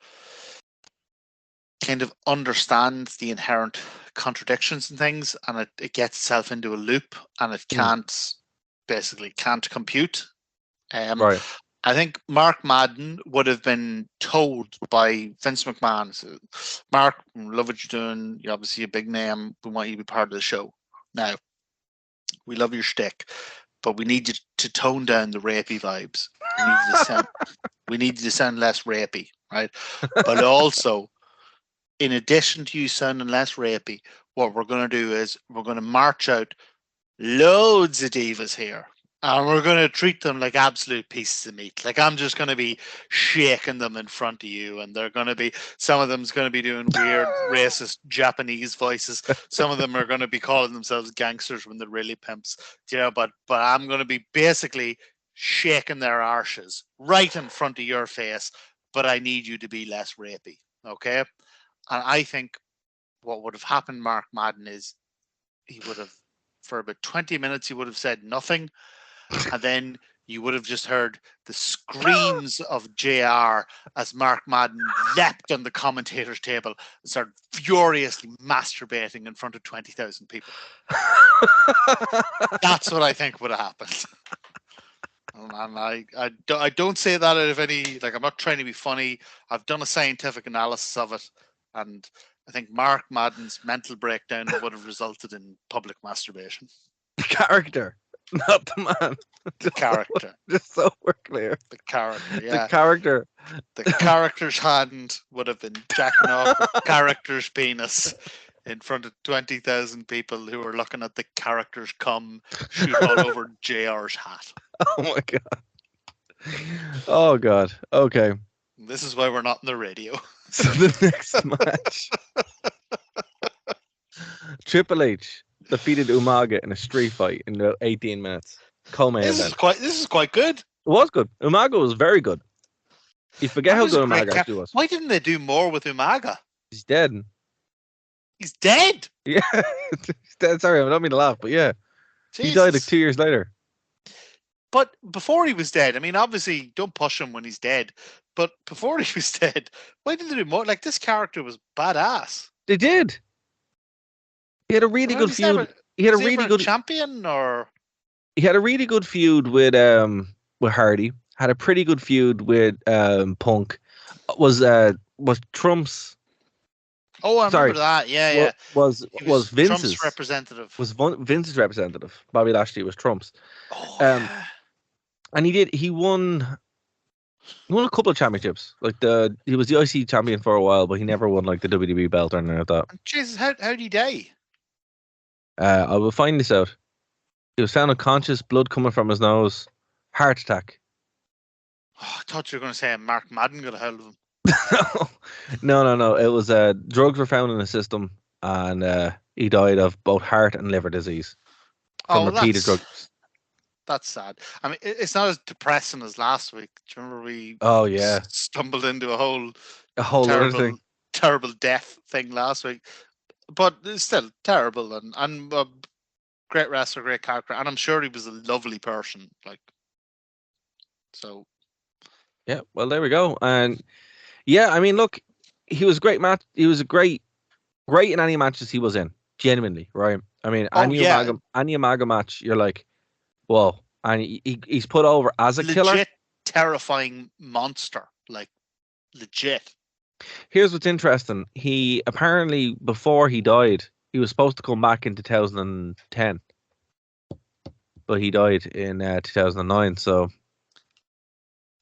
kind of understand the inherent contradictions and things, and it gets itself into a loop, and it can't compute. Right. I think Mark Madden would have been told by Vince McMahon, so, Mark, love what you're doing. You're obviously a big name. We want you to be part of the show. Now, we love your shtick, but we need you to tone down the rapey vibes. We need you to sound less rapey, right? But also, in addition to you sounding less rapey, what we're going to do is we're going to march out loads of divas here. And we're going to treat them like absolute pieces of meat. Like I'm just going to be shaking them in front of you. And some of them's going to be doing weird racist Japanese voices. Some of them are going to be calling themselves gangsters when they're really pimps. But I'm going to be basically shaking their arses right in front of your face. But I need you to be less rapey. Okay? And I think what would have happened, Mark Madden, is he would have, for about 20 minutes, he would have said nothing. And then you would have just heard the screams of JR as Mark Madden leapt on the commentator's table and started furiously masturbating in front of 20,000 people. That's what I think would have happened. And I don't say that out of any, like, I'm not trying to be funny. I've done a scientific analysis of it. And I think Mark Madden's mental breakdown would have resulted in public masturbation. The character. Not the man. The character. Just so we're clear. The character, yeah. The character. The character's hand would have been jacking off the character's penis in front of 20,000 people who were looking at the character's cum shoot all over JR's hat. Oh my god. Oh god. Okay. This is why we're not in the radio. So the next match. Triple H defeated Umaga in a street fight in about 18 minutes. This is quite good. It was good. Umaga was very good. You forget how good Umaga actually was. Why didn't they do more with Umaga? He's dead. He's dead? Yeah. He's dead. Sorry, I don't mean to laugh, but yeah. Jesus. He died like 2 years later. But before he was dead, I mean, obviously, don't push him when he's dead. But before he was dead, why didn't they do more? Like, this character was badass. They did. He had a really good feud. He had a really good champion, or he had a really good feud with Hardy. Had a pretty good feud with Punk. Was Trump's? Oh, I remember that. Yeah. Was Vince's Trump's representative? Was Vince's representative? Bobby Lashley was Trump's. Oh, yeah. And he won a couple of championships. Like he was the IC champion for a while, but he never won like the WWE belt or anything like that. Jesus, how did he die? I will find this out. He was found unconscious, blood coming from his nose, heart attack. Oh, I thought you were going to say Mark Madden got a hold of him. No. It was drugs were found in his system, and he died of both heart and liver disease from repeated drugs. That's sad. I mean, it's not as depressing as last week. Do you remember we? Oh yeah, stumbled into a whole other thing, terrible death thing last week. But it's still terrible, and a great wrestler, great character, and I'm sure he was a lovely person. Like, so. Yeah, well, there we go, and Yeah, I mean, look, he was a great match. He was great in any matches he was in. Genuinely, right? I mean, any Umaga match, you're like, whoa. And he's put over as a killer. Legit terrifying monster. Like, legit. Here's what's interesting. He apparently, before he died, he was supposed to come back in 2010. But he died in 2009, so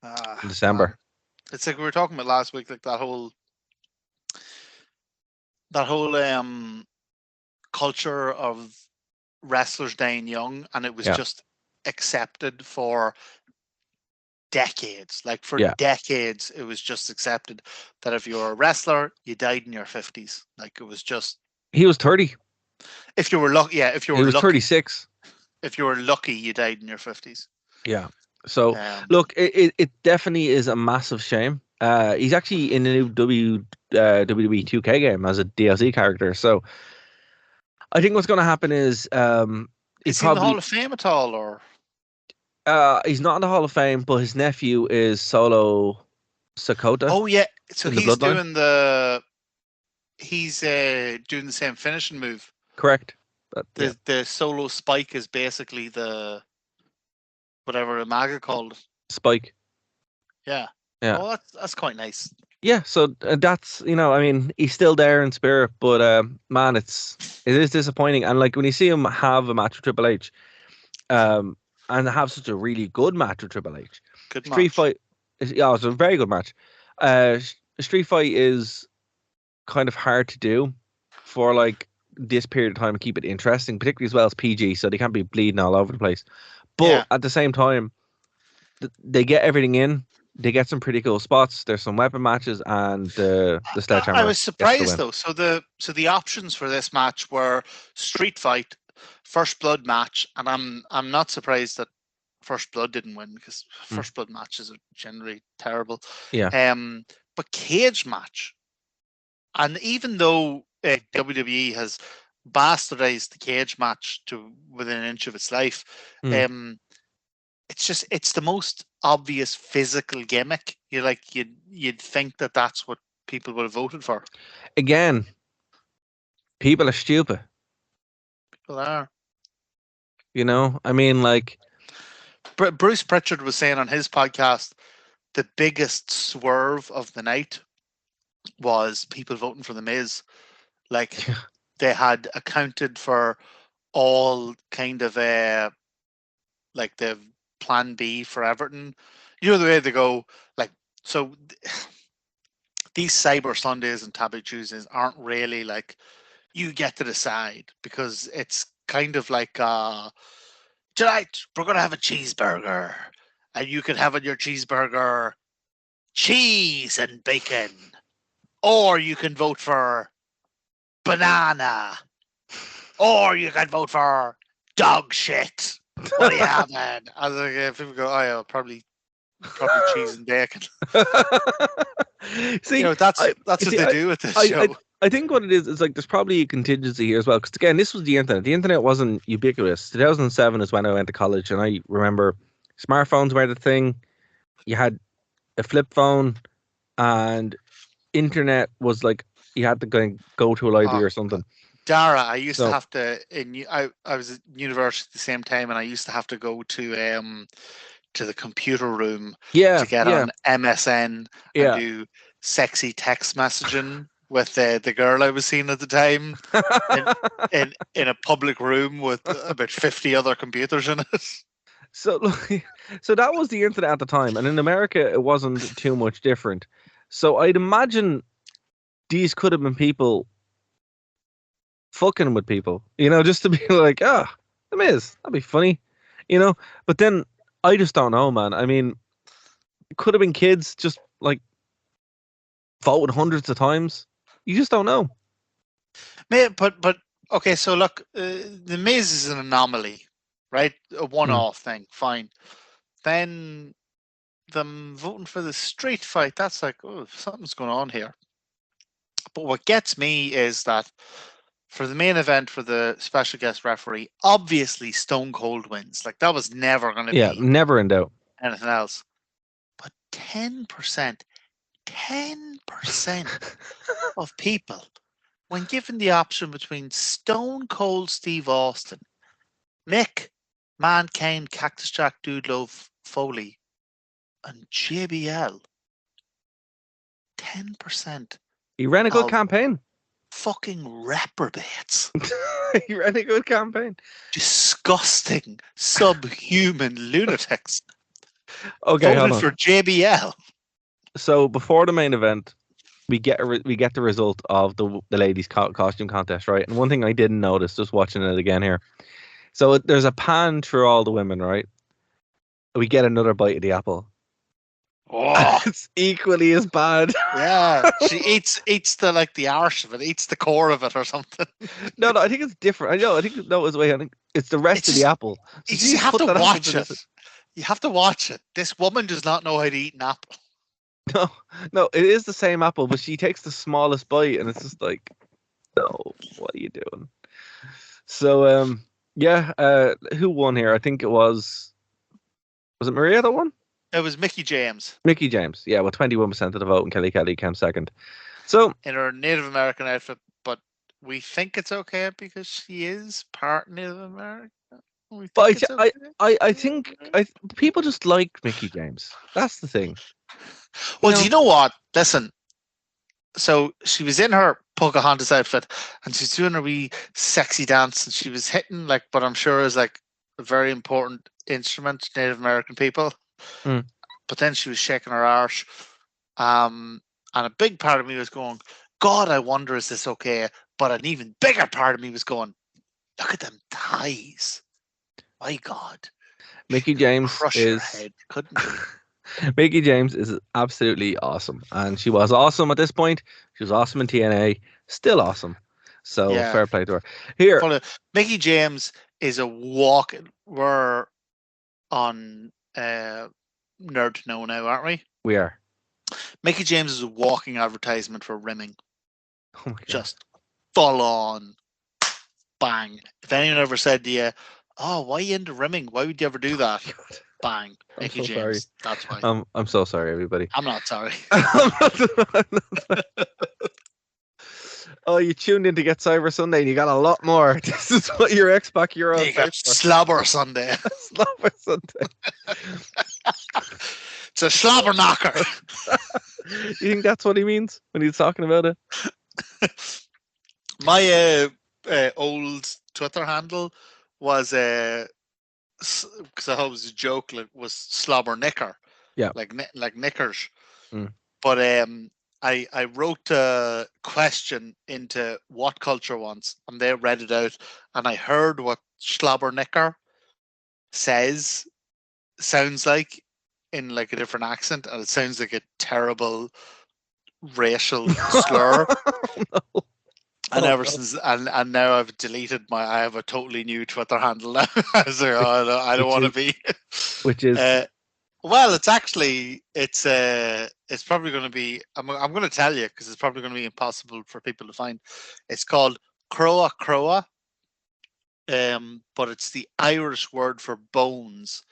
in December. Man. It's like we were talking about last week, like that whole culture of wrestlers dying young, and it was just accepted for decades. Like for decades, it was just accepted that if you were a wrestler, you died in your 50s. Like it was just. He was 30. If you were lucky, if you were. He was lucky, 36. If you were lucky, you died in your 50s. Yeah. So look, it definitely is a massive shame. He's actually in the new WWE 2K game as a DLC character. So I think what's going to happen is is he in the Hall of Fame at all, or he's not in the Hall of Fame, but his nephew is Solo Sakota. Oh yeah, so he's doing doing the same finishing move. Correct. But, the Solo Spike is basically the whatever Umaga called it. Spike. Yeah. Yeah. Oh, that's quite nice. Yeah, so that's, I mean, he's still there in spirit, but man, it is disappointing. And like when you see him have a match with Triple H, and have such a really good match with Triple H. Street Fight, it was a very good match. Street Fight is kind of hard to do for like this period of time and keep it interesting, particularly as well as PG, so they can't be bleeding all over the place. But at the same time, they get everything in. They get some pretty cool spots. There's some weapon matches and the sledgehammer. I was surprised though. So the options for this match were Street Fight, First Blood match, and I'm not surprised that First Blood didn't win because First Blood matches are generally terrible. Yeah. But cage match, and even though WWE has bastardized the cage match to within an inch of its life, it's the most obvious physical gimmick. You'd think that that's what people would have voted for. Again, people are stupid. People are. I mean, like Bruce Pritchard was saying on his podcast, the biggest swerve of the night was people voting for The Miz. Like they had accounted for all kind of like the plan B for Everton. The way they go, like, so these Cyber Sundays and Taboo Tuesdays aren't really like you get to decide, because it's kind of like tonight we're gonna have a cheeseburger, and you can have on your cheeseburger cheese and bacon, or you can vote for banana, or you can vote for dog shit. What are you having? I was like, people go, oh yeah, probably cheese and bacon. See, that's what they do with this show. I think what it is like there's probably a contingency here as well, because again, this was the internet. The internet wasn't ubiquitous. 2007 is when I went to college, and I remember smartphones were the thing. You had a flip phone, and internet was like you had to go to a library or something. Dara, I used to have to. I was at university at the same time, and I used to have to go to the computer room to get on MSN and do sexy text messaging with the girl I was seeing at the time in a public room with about 50 other computers in it. So that was the internet at the time, and in America it wasn't too much different. So I'd imagine these could have been people fucking with people, just to be like, The Miz, that'd be funny, But then I just don't know, man. I mean, it could have been kids just like voted hundreds of times. You just don't know. But okay, so look, the Miz is an anomaly, right? A one-off thing, fine. Then them voting for the Street Fight, that's like, oh, something's going on here. But what gets me is that for the main event, for the special guest referee, obviously Stone Cold wins. Like that was never going to be never in doubt anything else. But 10%, of people, when given the option between Stone Cold Steve Austin, Mick, Man Kane, Cactus Jack, Dude Love, Foley, and JBL, 10% He ran a good of campaign. fucking reprobates. He ran a good campaign. Disgusting, subhuman lunatics. Okay, hold Voted on. for JBL. So before the main event, we get the result of the ladies' costume contest, right? And one thing I didn't notice, just watching it again here. So there's a pan through all the women, right? We get another bite of the apple. Oh, It's equally as bad. yeah. She eats the arse of it, eats the core of it or something. No, I think it's different. I think I think it's the rest of the apple. So You have to watch it. This. You have to watch it. This woman does not know how to eat an apple. No, it is the same apple, but she takes the smallest bite, and it's just like, no, what are you doing? So, who won here? I think it was it Maria that won? It was Mickey James. Mickey James, yeah, with 21% of the vote, and Kelly Kelly came second. So in her Native American outfit, but we think it's okay because she is part Native American. I think people just like Mickey James. That's the thing. Well, do you know what? Listen. So she was in her Pocahontas outfit, and she's doing a wee sexy dance, and she was hitting but I'm sure is a very important instrument to Native American people. Mm. But then she was shaking her arse, and a big part of me was going, "God, I wonder is this okay?" But an even bigger part of me was going, "Look at them thighs, my God!" Mickey James crush is her head, couldn't she? Mickey James is absolutely awesome, and she was awesome at this point. She was awesome in TNA, still awesome. So fair play to her. Here, Mickey James is a walk. We're on Nerd to Know now, aren't we? We are. Mickey James is a walking advertisement for rimming. Oh my God. Just full on, bang. If anyone ever said to you, "Oh, why are you into rimming? Why would you ever do that?" Bang. Mickey James. Sorry. That's why. I'm so sorry, everybody. I'm not sorry. Oh, you tuned in to get Cyber Sunday, and you got a lot more. This is what your X-Pac Euro. You got Slobber Sunday. Slobber Sunday. It's a slobber knocker. You think that's what he means when he's talking about it? My old Twitter handle was because I thought it was a joke, was slobber knicker. Yeah, like knickers. Mm. But I wrote a question into What Culture once, and they read it out, and I heard what slobber knicker sounds like in a different accent, and it sounds like a terrible racial slur. No. And since and now I've deleted I have a totally new Twitter handle now. So I don't want to be. Which is well, it's probably going to be. I'm going to tell you because it's probably going to be impossible for people to find. It's called Croa Croa, but it's the Irish word for bones.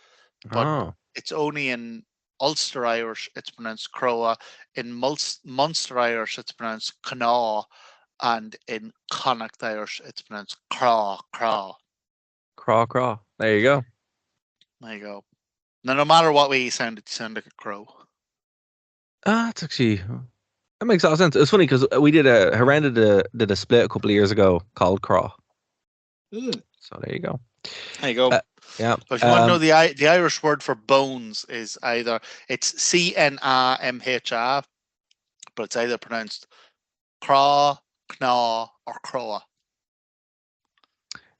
But it's only in Ulster Irish it's pronounced Croa. In Munster Irish it's pronounced Cná. And in Connacht Irish, it's pronounced craw, craw. Craw, craw. There you go. There you go. Now, no matter what way you sound like a crow. It's actually, that makes a lot of sense. It's funny because we did did a split a couple of years ago called Craw. Mm. So there you go. There you go. Yeah. So if you want to know the Irish word for bones is it's CNAMHA, but it's either pronounced craw, Cná, or Croa.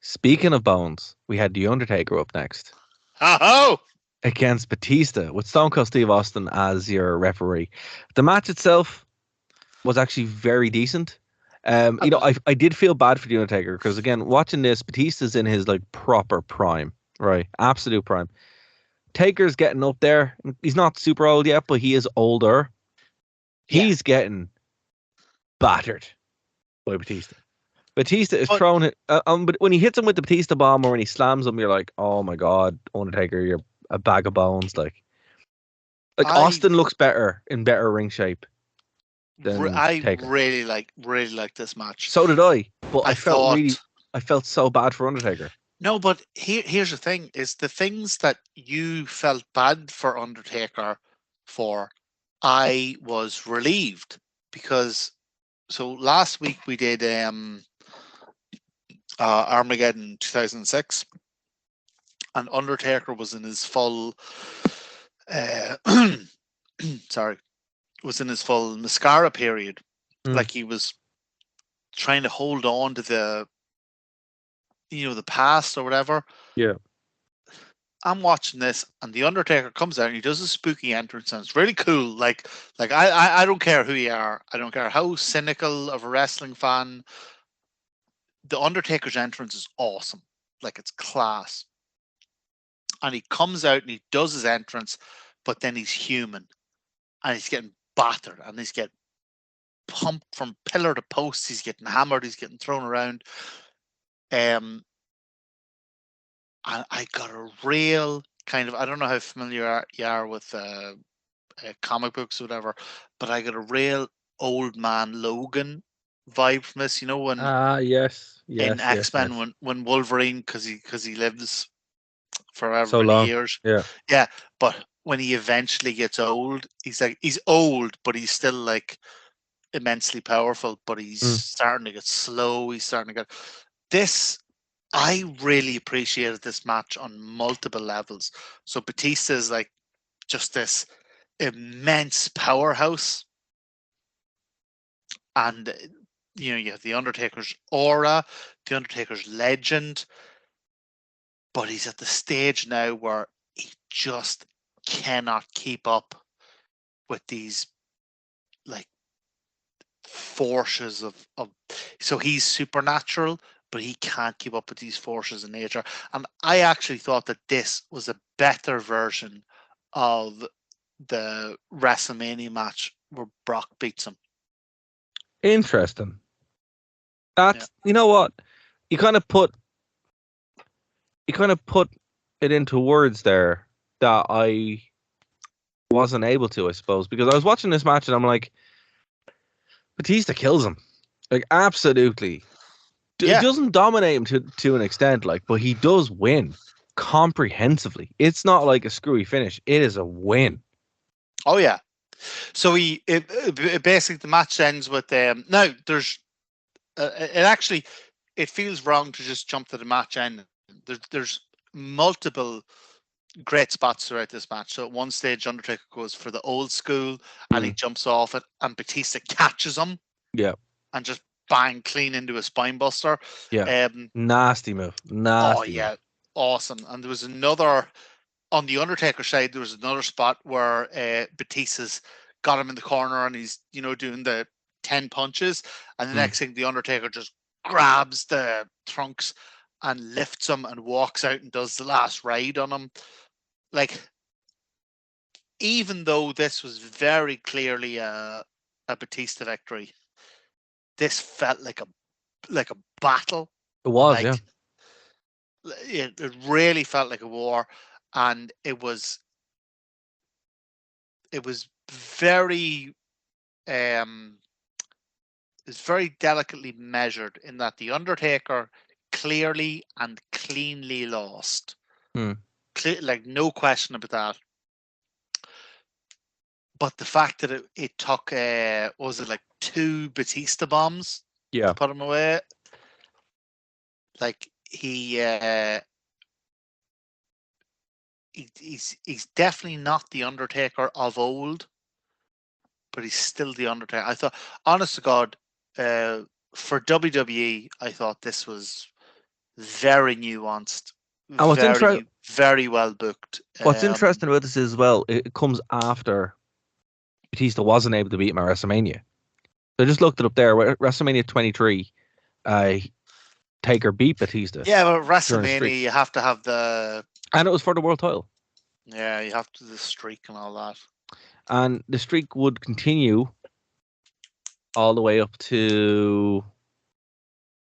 Speaking of bones, we had The Undertaker up next. Oh! Against Batista, with Stone Cold Steve Austin as your referee. The match itself was actually very decent. I did feel bad for The Undertaker because, again, watching this, Batista's in his proper prime, right? Absolute prime. Taker's getting up there. He's not super old yet, but he is older. He's getting battered by Batista. Batista is throwing it. But when he hits him with the Batista bomb or when he slams him, you're like, oh my God, Undertaker, you're a bag of bones. Austin looks better in better ring shape. than I Taker. really like this match. So did I, but I thought, felt so bad for Undertaker. No, but here's the thing: is the things that you felt bad for Undertaker for, I was relieved because. So last week we did Armageddon 2006, and Undertaker was in his full. Sorry, was in his full mascara period. Like he was trying to hold on to the past or whatever. Yeah. I'm watching this, and the Undertaker comes out and he does a spooky entrance, and it's really cool. Like I don't care who you are, I don't care how cynical of a wrestling fan. The Undertaker's entrance is awesome, like it's class. And he comes out and he does his entrance, but then he's human, and he's getting battered, and he's getting pumped from pillar to post. He's getting hammered. He's getting thrown around. And I got a real kind of, I don't know how familiar you are with comic books or whatever, but I got a real old man Logan vibe from this. You know, when yes, in X-Men yes. when Wolverine, because he lives forever so many long. years. Yeah, but when he eventually gets old, he's old, but he's still like immensely powerful. But he's starting to get slow. He's starting to get this. I really appreciated this match on multiple levels. So Batista is like just this immense powerhouse, and you have the Undertaker's aura, the Undertaker's legend, but he's at the stage now where he just cannot keep up with these like forces of so he's supernatural, but he can't keep up with these forces in nature. And I actually thought that this was a better version of the WrestleMania match where Brock beats him. Interesting. That's you know what? You kind of put it into words there that I wasn't able to, I suppose, because I was watching this match and I'm like, Batista kills him, like absolutely. He doesn't dominate him to an extent, like, but he does win comprehensively. It's not like a screwy finish; it is a win. Oh yeah. So it basically the match ends with now there's it feels wrong to just jump to the match end. There's multiple great spots throughout this match. So at one stage, Undertaker goes for the old school and he jumps off it, and Batista catches him. Yeah. And just bang clean into a spine buster. Yeah. Nasty move. Nasty. Oh yeah, awesome. And there was another on the Undertaker side. There was another spot where Batista's got him in the corner and he's doing the 10 punches, and the next thing the Undertaker just grabs the trunks and lifts him and walks out and does the last ride on him. Like, even though this was very clearly a Batista victory, this felt like a battle. It was, yeah. It really felt like a war, and it was very it's very delicately measured in that the Undertaker clearly and cleanly lost. Like, no question about that. But the fact that it took was it like 2 Batista bombs to put him away? Like, he's definitely not the Undertaker of old, but he's still the Undertaker. I thought, honest to God, for WWE, I thought this was very nuanced, and very well booked. What's interesting about this is, well, it comes after Batista wasn't able to beat him at WrestleMania. So I just looked it up there. WrestleMania 23, Taker beat Batista. Yeah, but WrestleMania, you have to have the... And it was for the world title. Yeah, you have to do the streak and all that. And the streak would continue all the way up to,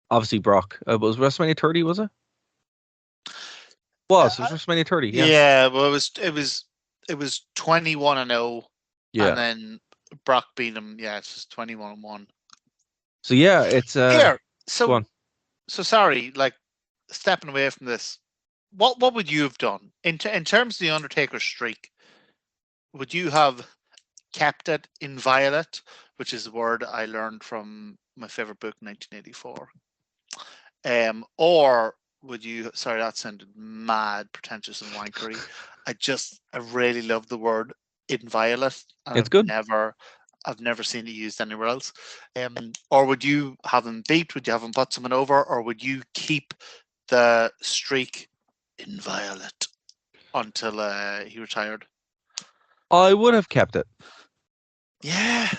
obviously, Brock. Was WrestleMania 30, was it? It was WrestleMania 30, yeah. Yeah, well, it was 21-0. Yeah. And then Brock beat him. Yeah, it's just 21-1. So yeah, it's Here. go on. So sorry, like stepping away from this. What would you have done in terms of the Undertaker streak? Would you have kept it inviolate, which is a word I learned from my favorite book, 1984? Or would you? Sorry, that sounded mad, pretentious, and wankery. I really love the word inviolate. And It's good. I've never seen it used anywhere else. Or would you have him beat? Would you have him put someone over? Or would you keep the streak inviolate until he retired? I would have kept it. Yeah,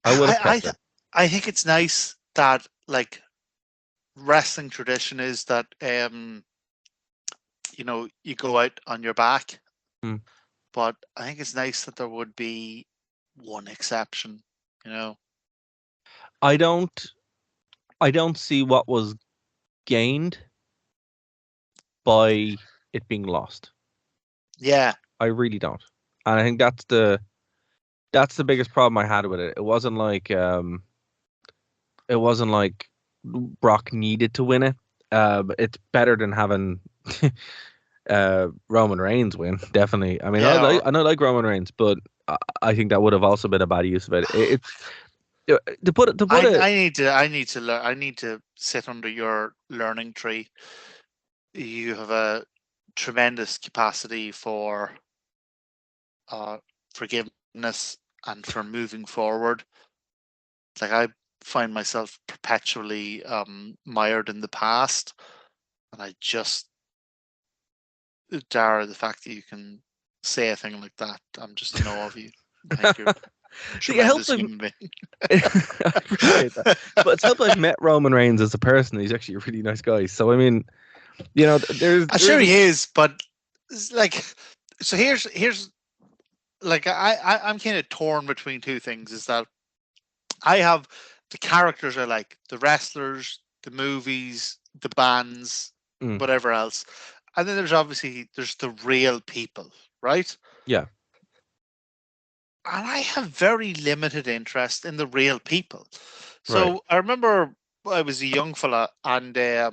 I would have kept it. I think it's nice that like wrestling tradition is that you go out on your back, but I think it's nice that there would be one exception. I don't see what was gained by it being lost. Yeah, I really don't, and I think that's the biggest problem I had with it. It wasn't like Brock needed to win it. It's better than having Roman Reigns win. Definitely. I mean, I like Roman Reigns, but I think that would have also been a bad use of it. I need to learn. I need to sit under your learning tree. You have a tremendous capacity for forgiveness and for moving forward. Like I find myself perpetually mired in the past, and I just, Dara, the fact that you can say a thing like that, I'm just in awe of you. Thank you. See, it helps human being. I appreciate that, but it's helped I've met Roman Reigns as a person. He's actually a really nice guy. So I mean, there's I'm sure he is, but like, so here's like I'm kind of torn between two things. Is that I have the characters I like, the wrestlers, the movies, the bands, whatever else, and then there's the real people, right? Yeah. And I have very limited interest in the real people. So right. I remember I was a young fella, and a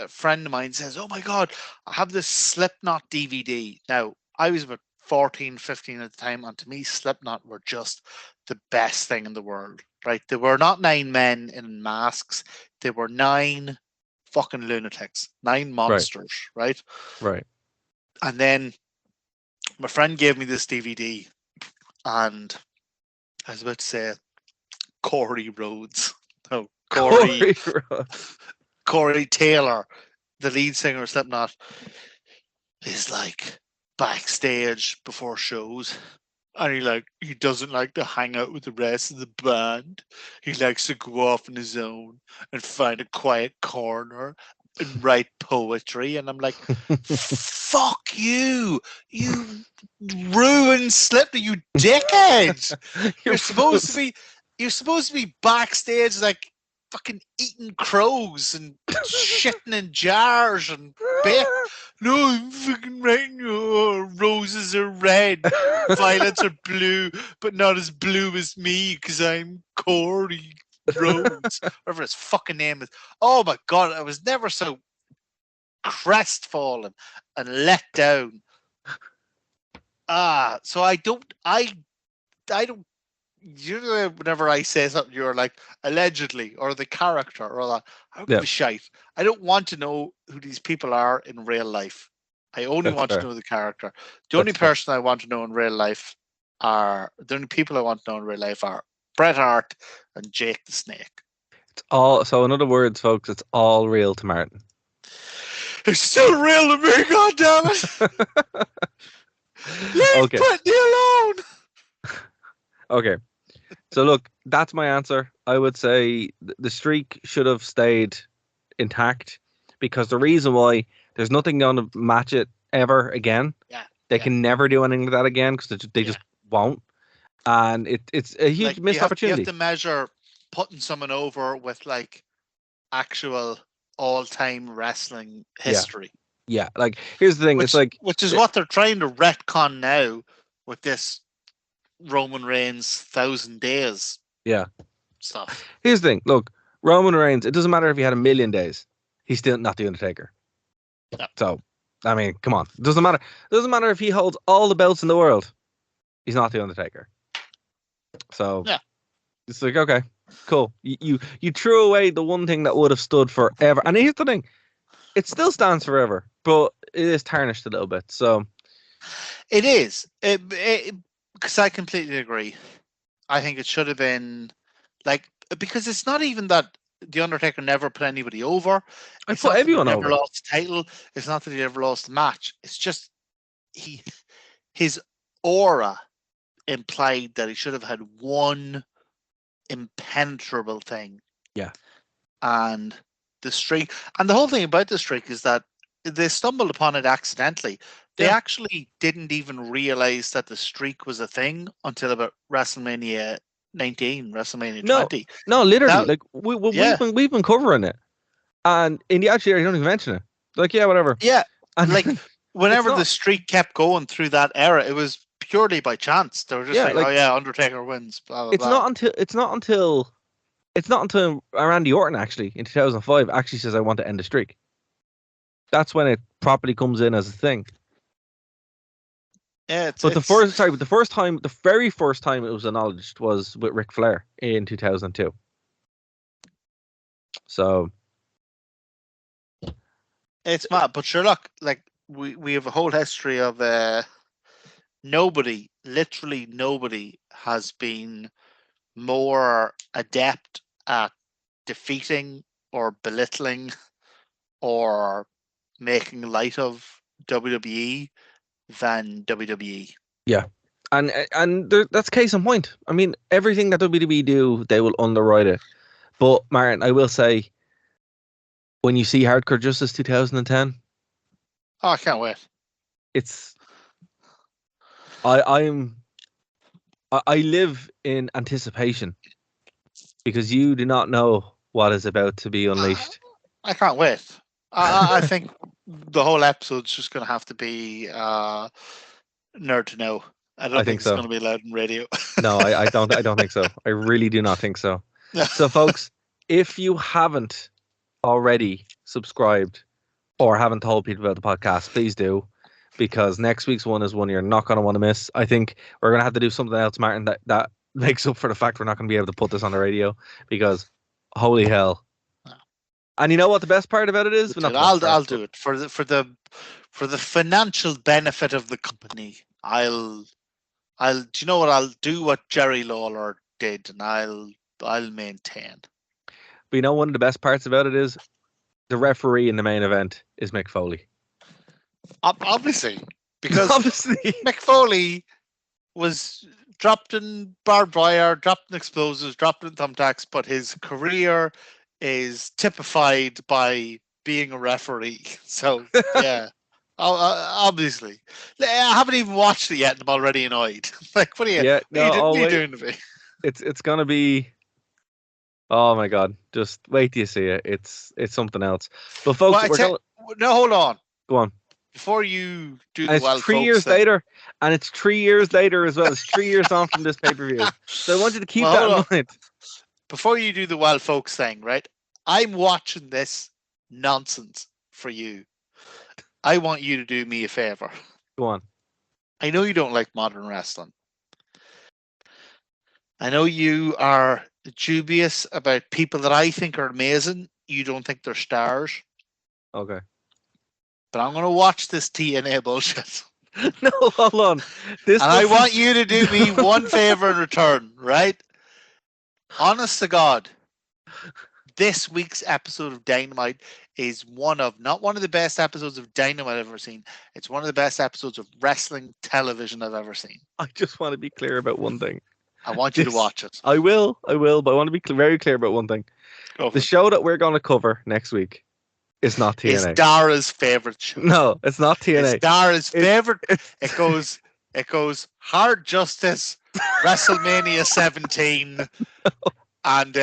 friend of mine says, "Oh my God, I have this Slipknot DVD." Now, I was about 14, 15 at the time, and to me, Slipknot were just the best thing in the world, right? They were not 9 men in masks. They were 9 fucking lunatics, 9 monsters, right? Right. And then my friend gave me this DVD, and I was about to say Corey Rhodes. No, Corey Taylor, the lead singer of Slipknot, is like backstage before shows, and he doesn't like to hang out with the rest of the band. He likes to go off on his own and find a quiet corner and write poetry. And I'm like, fuck you! You ruined Slipknot, you dickhead! You're supposed to be backstage like fucking eating crows and shitting in jars and no, I'm fucking writing, roses are red, violets are blue, but not as blue as me because I'm Corey Rhodes, whatever his fucking name is. Oh my God, I was never so crestfallen and let down. So I don't, usually whenever I say something, you're like, allegedly, or the character, or that, I don't give a shite. I don't want to know who these people are in real life. I only want to know the character. The only person I want to know in real life the only people I want to know in real life are Bret Hart and Jake the Snake. It's all, so in other words, folks, it's all real to Martin. It's still real to me, goddammit! Leave Britney alone! Okay. So look, that's my answer. I would say the streak should have stayed intact, because the reason why, there's nothing going to match it ever again. They can never do anything like that again, because they just won't. And it's a huge missed opportunity. You have to measure putting someone over with like actual all-time wrestling history. Yeah, like here's the thing. It's like, which is what they're trying to retcon now with this Roman Reigns' 1,000 days Yeah. stuff. Here's the thing. Look, Roman Reigns, it doesn't matter if he had a million days. He's still not the Undertaker. No. So, I mean, come on. It doesn't matter. It doesn't matter if he holds all the belts in the world. He's not the Undertaker. So, yeah. It's like, okay, cool. You threw away the one thing that would have stood forever. And here's the thing. It still stands forever, but it is tarnished a little bit. So it is. Because I completely agree. I think it should have been like, because it's not even that the Undertaker never put anybody over. I put everyone over. Never lost the title. It's not that he ever lost the match. It's just his aura implied that he should have had one impenetrable thing. Yeah. And the streak, and the whole thing about the streak is that they stumbled upon it accidentally. They actually didn't even realize that the streak was a thing until about WrestleMania 19, WrestleMania 20. No, literally, we've been covering it, and in the actual, you don't even mention it. Like, yeah, whatever. Yeah, and like whenever the streak kept going through that era, it was purely by chance. They were just oh yeah, Undertaker wins. Blah, blah, blah. It's not until Randy Orton actually in 2005 actually says I want to end the streak. That's when it properly comes in as a thing. Yeah, the very first time it was acknowledged was with Ric Flair in 2002. So it's mad, but sure, look, like we have a whole history of literally nobody has been more adept at defeating or belittling or making light of WWE than WWE. Yeah, and that's case in point. I mean, everything that WWE do, they will underwrite it. But Martin, I will say, when you see Hardcore Justice 2010, I can't wait. It's I live in anticipation because you do not know what is about to be unleashed. I can't wait. I think the whole episode's just going to have to be nerd to know. I don't think it's going to be allowed in radio. No, I don't think so. I really do not think so. So, folks, if you haven't already subscribed or haven't told people about the podcast, please do. Because next week's one is one you're not going to want to miss. I think we're going to have to do something else, Martin, that makes up for the fact we're not going to be able to put this on the radio. Because, holy hell. And you know what the best part about it is? I'll do it for the financial benefit of the company. Do you know what? I'll do what Jerry Lawler did, and I'll maintain. But you know, one of the best parts about it is the referee in the main event is Mick Foley. Obviously, because Mick Foley was dropped in barbed wire, dropped in explosives, dropped in thumbtacks, but his career is typified by being a referee. So, yeah, obviously. I haven't even watched it yet, and I'm already annoyed. Like, what are you doing to me? It's going to be... Oh, my God. Just wait till you see it. It's something else. But, folks, no, hold on. Go on. Before you do and the it's 3 years later, and it's 3 years later as well. It's 3 years on from this pay-per-view. So I want you to keep that in mind. Before you do the wild folks thing, right? I'm watching this nonsense for you. I want you to do me a favor. Go on. I know you don't like modern wrestling. I know you are dubious about people that I think are amazing. You don't think they're stars. Okay. But I'm going to watch this TNA bullshit. No, hold on. I want you to do me one favor in return, right? Honest to God, this week's episode of Dynamite is not one of the best episodes of Dynamite I've ever seen. It's one of the best episodes of wrestling television I've ever seen. I just want to be clear about one thing. I want you to watch it. I will, but I want to be very clear about one thing. The show that we're going to cover next week is not TNA. It's Dara's favorite show. No, it's not TNA. It's Dara's favorite. It goes Hard Justice, WrestleMania 17, and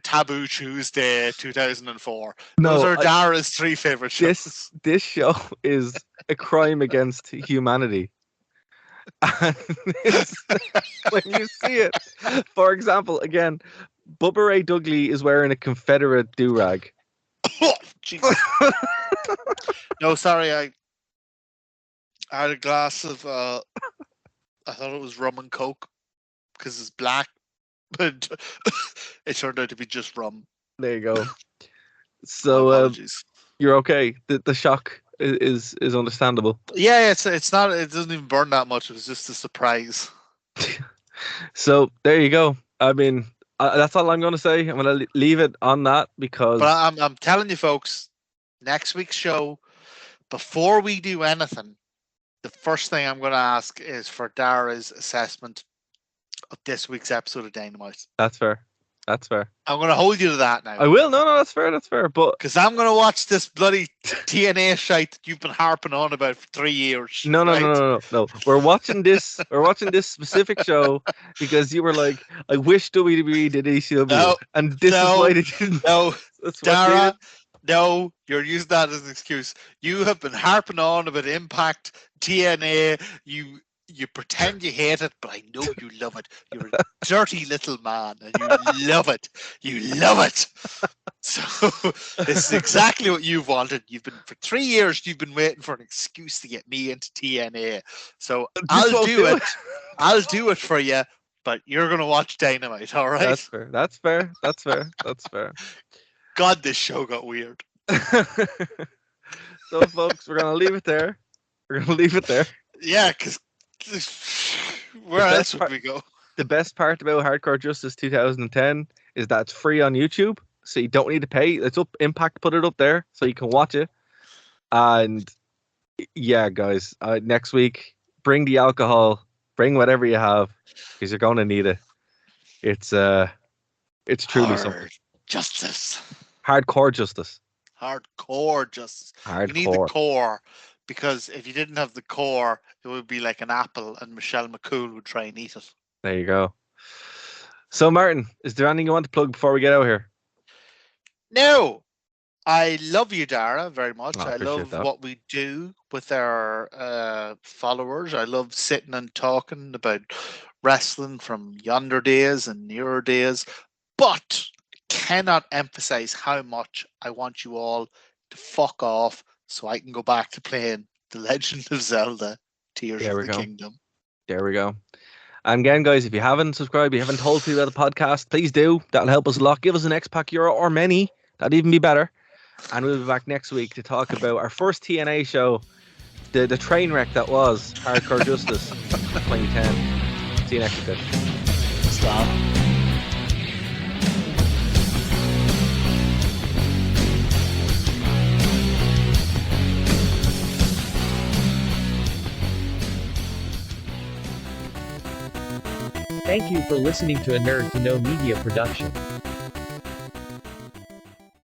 Taboo Tuesday 2004. Those are Dara's three favorite shows. This show is a crime against humanity. And when you see it, for example, again, Bubba Ray Dudley is wearing a Confederate do-rag. Oh, Jesus. No, sorry, I had a glass of, I thought it was rum and coke because it's black, but it turned out to be just rum. There you go. So you're okay. The shock is understandable. Yeah, it's not. It doesn't even burn that much. It was just a surprise. So there you go. I mean, that's all I'm going to say. I'm going to leave it on that because. But I'm telling you, folks, next week's show, before we do anything, the first thing I'm going to ask is for Dara's assessment of this week's episode of Dynamite. That's fair. That's fair. I'm going to hold you to that now. I will. No, that's fair. That's fair. But because I'm going to watch this bloody TNA shite that you've been harping on about for 3 years. No. We're watching this. We're watching this specific show because you were like, "I wish WWE did ECW," and this is why they didn't. No, Dara. No, you're using that as an excuse. You have been harping on about Impact, TNA. You pretend you hate it, but I know you love it. You're a dirty little man, and you love it. You love it. So this is exactly what you've wanted. For 3 years, you've been waiting for an excuse to get me into TNA. So I'll do it. I'll do it for you, but you're going to watch Dynamite, all right? That's fair. God, this show got weird. So, folks, we're going to leave it there. Yeah, because where else would we go? The best part about Hardcore Justice 2010 is that it's free on YouTube, so you don't need to pay. It's up. Impact put it up there, so you can watch it. And yeah, guys, next week, bring the alcohol, bring whatever you have, because you're going to need it. It's truly something. Justice. Hardcore Justice. Hardcore Justice. You need the core. Because if you didn't have the core, it would be like an apple and Michelle McCool would try and eat it. There you go. So, Martin, is there anything you want to plug before we get out here? No. I love you, Dara, very much. I love what we do with our followers. I love sitting and talking about wrestling from yonder days and nearer days. But I cannot emphasize how much I want you all to fuck off so I can go back to playing The Legend of Zelda, Tears of the Kingdom. There we go. And again, guys, if you haven't subscribed, you haven't told people about the podcast, please do. That'll help us a lot. Give us an X-Pack Euro or many. That'd even be better. And we'll be back next week to talk about our first TNA show, the train wreck that was Hardcore Justice 2010. See you next week, guys. Stop. Thank you for listening to a Nerd to Know Media production.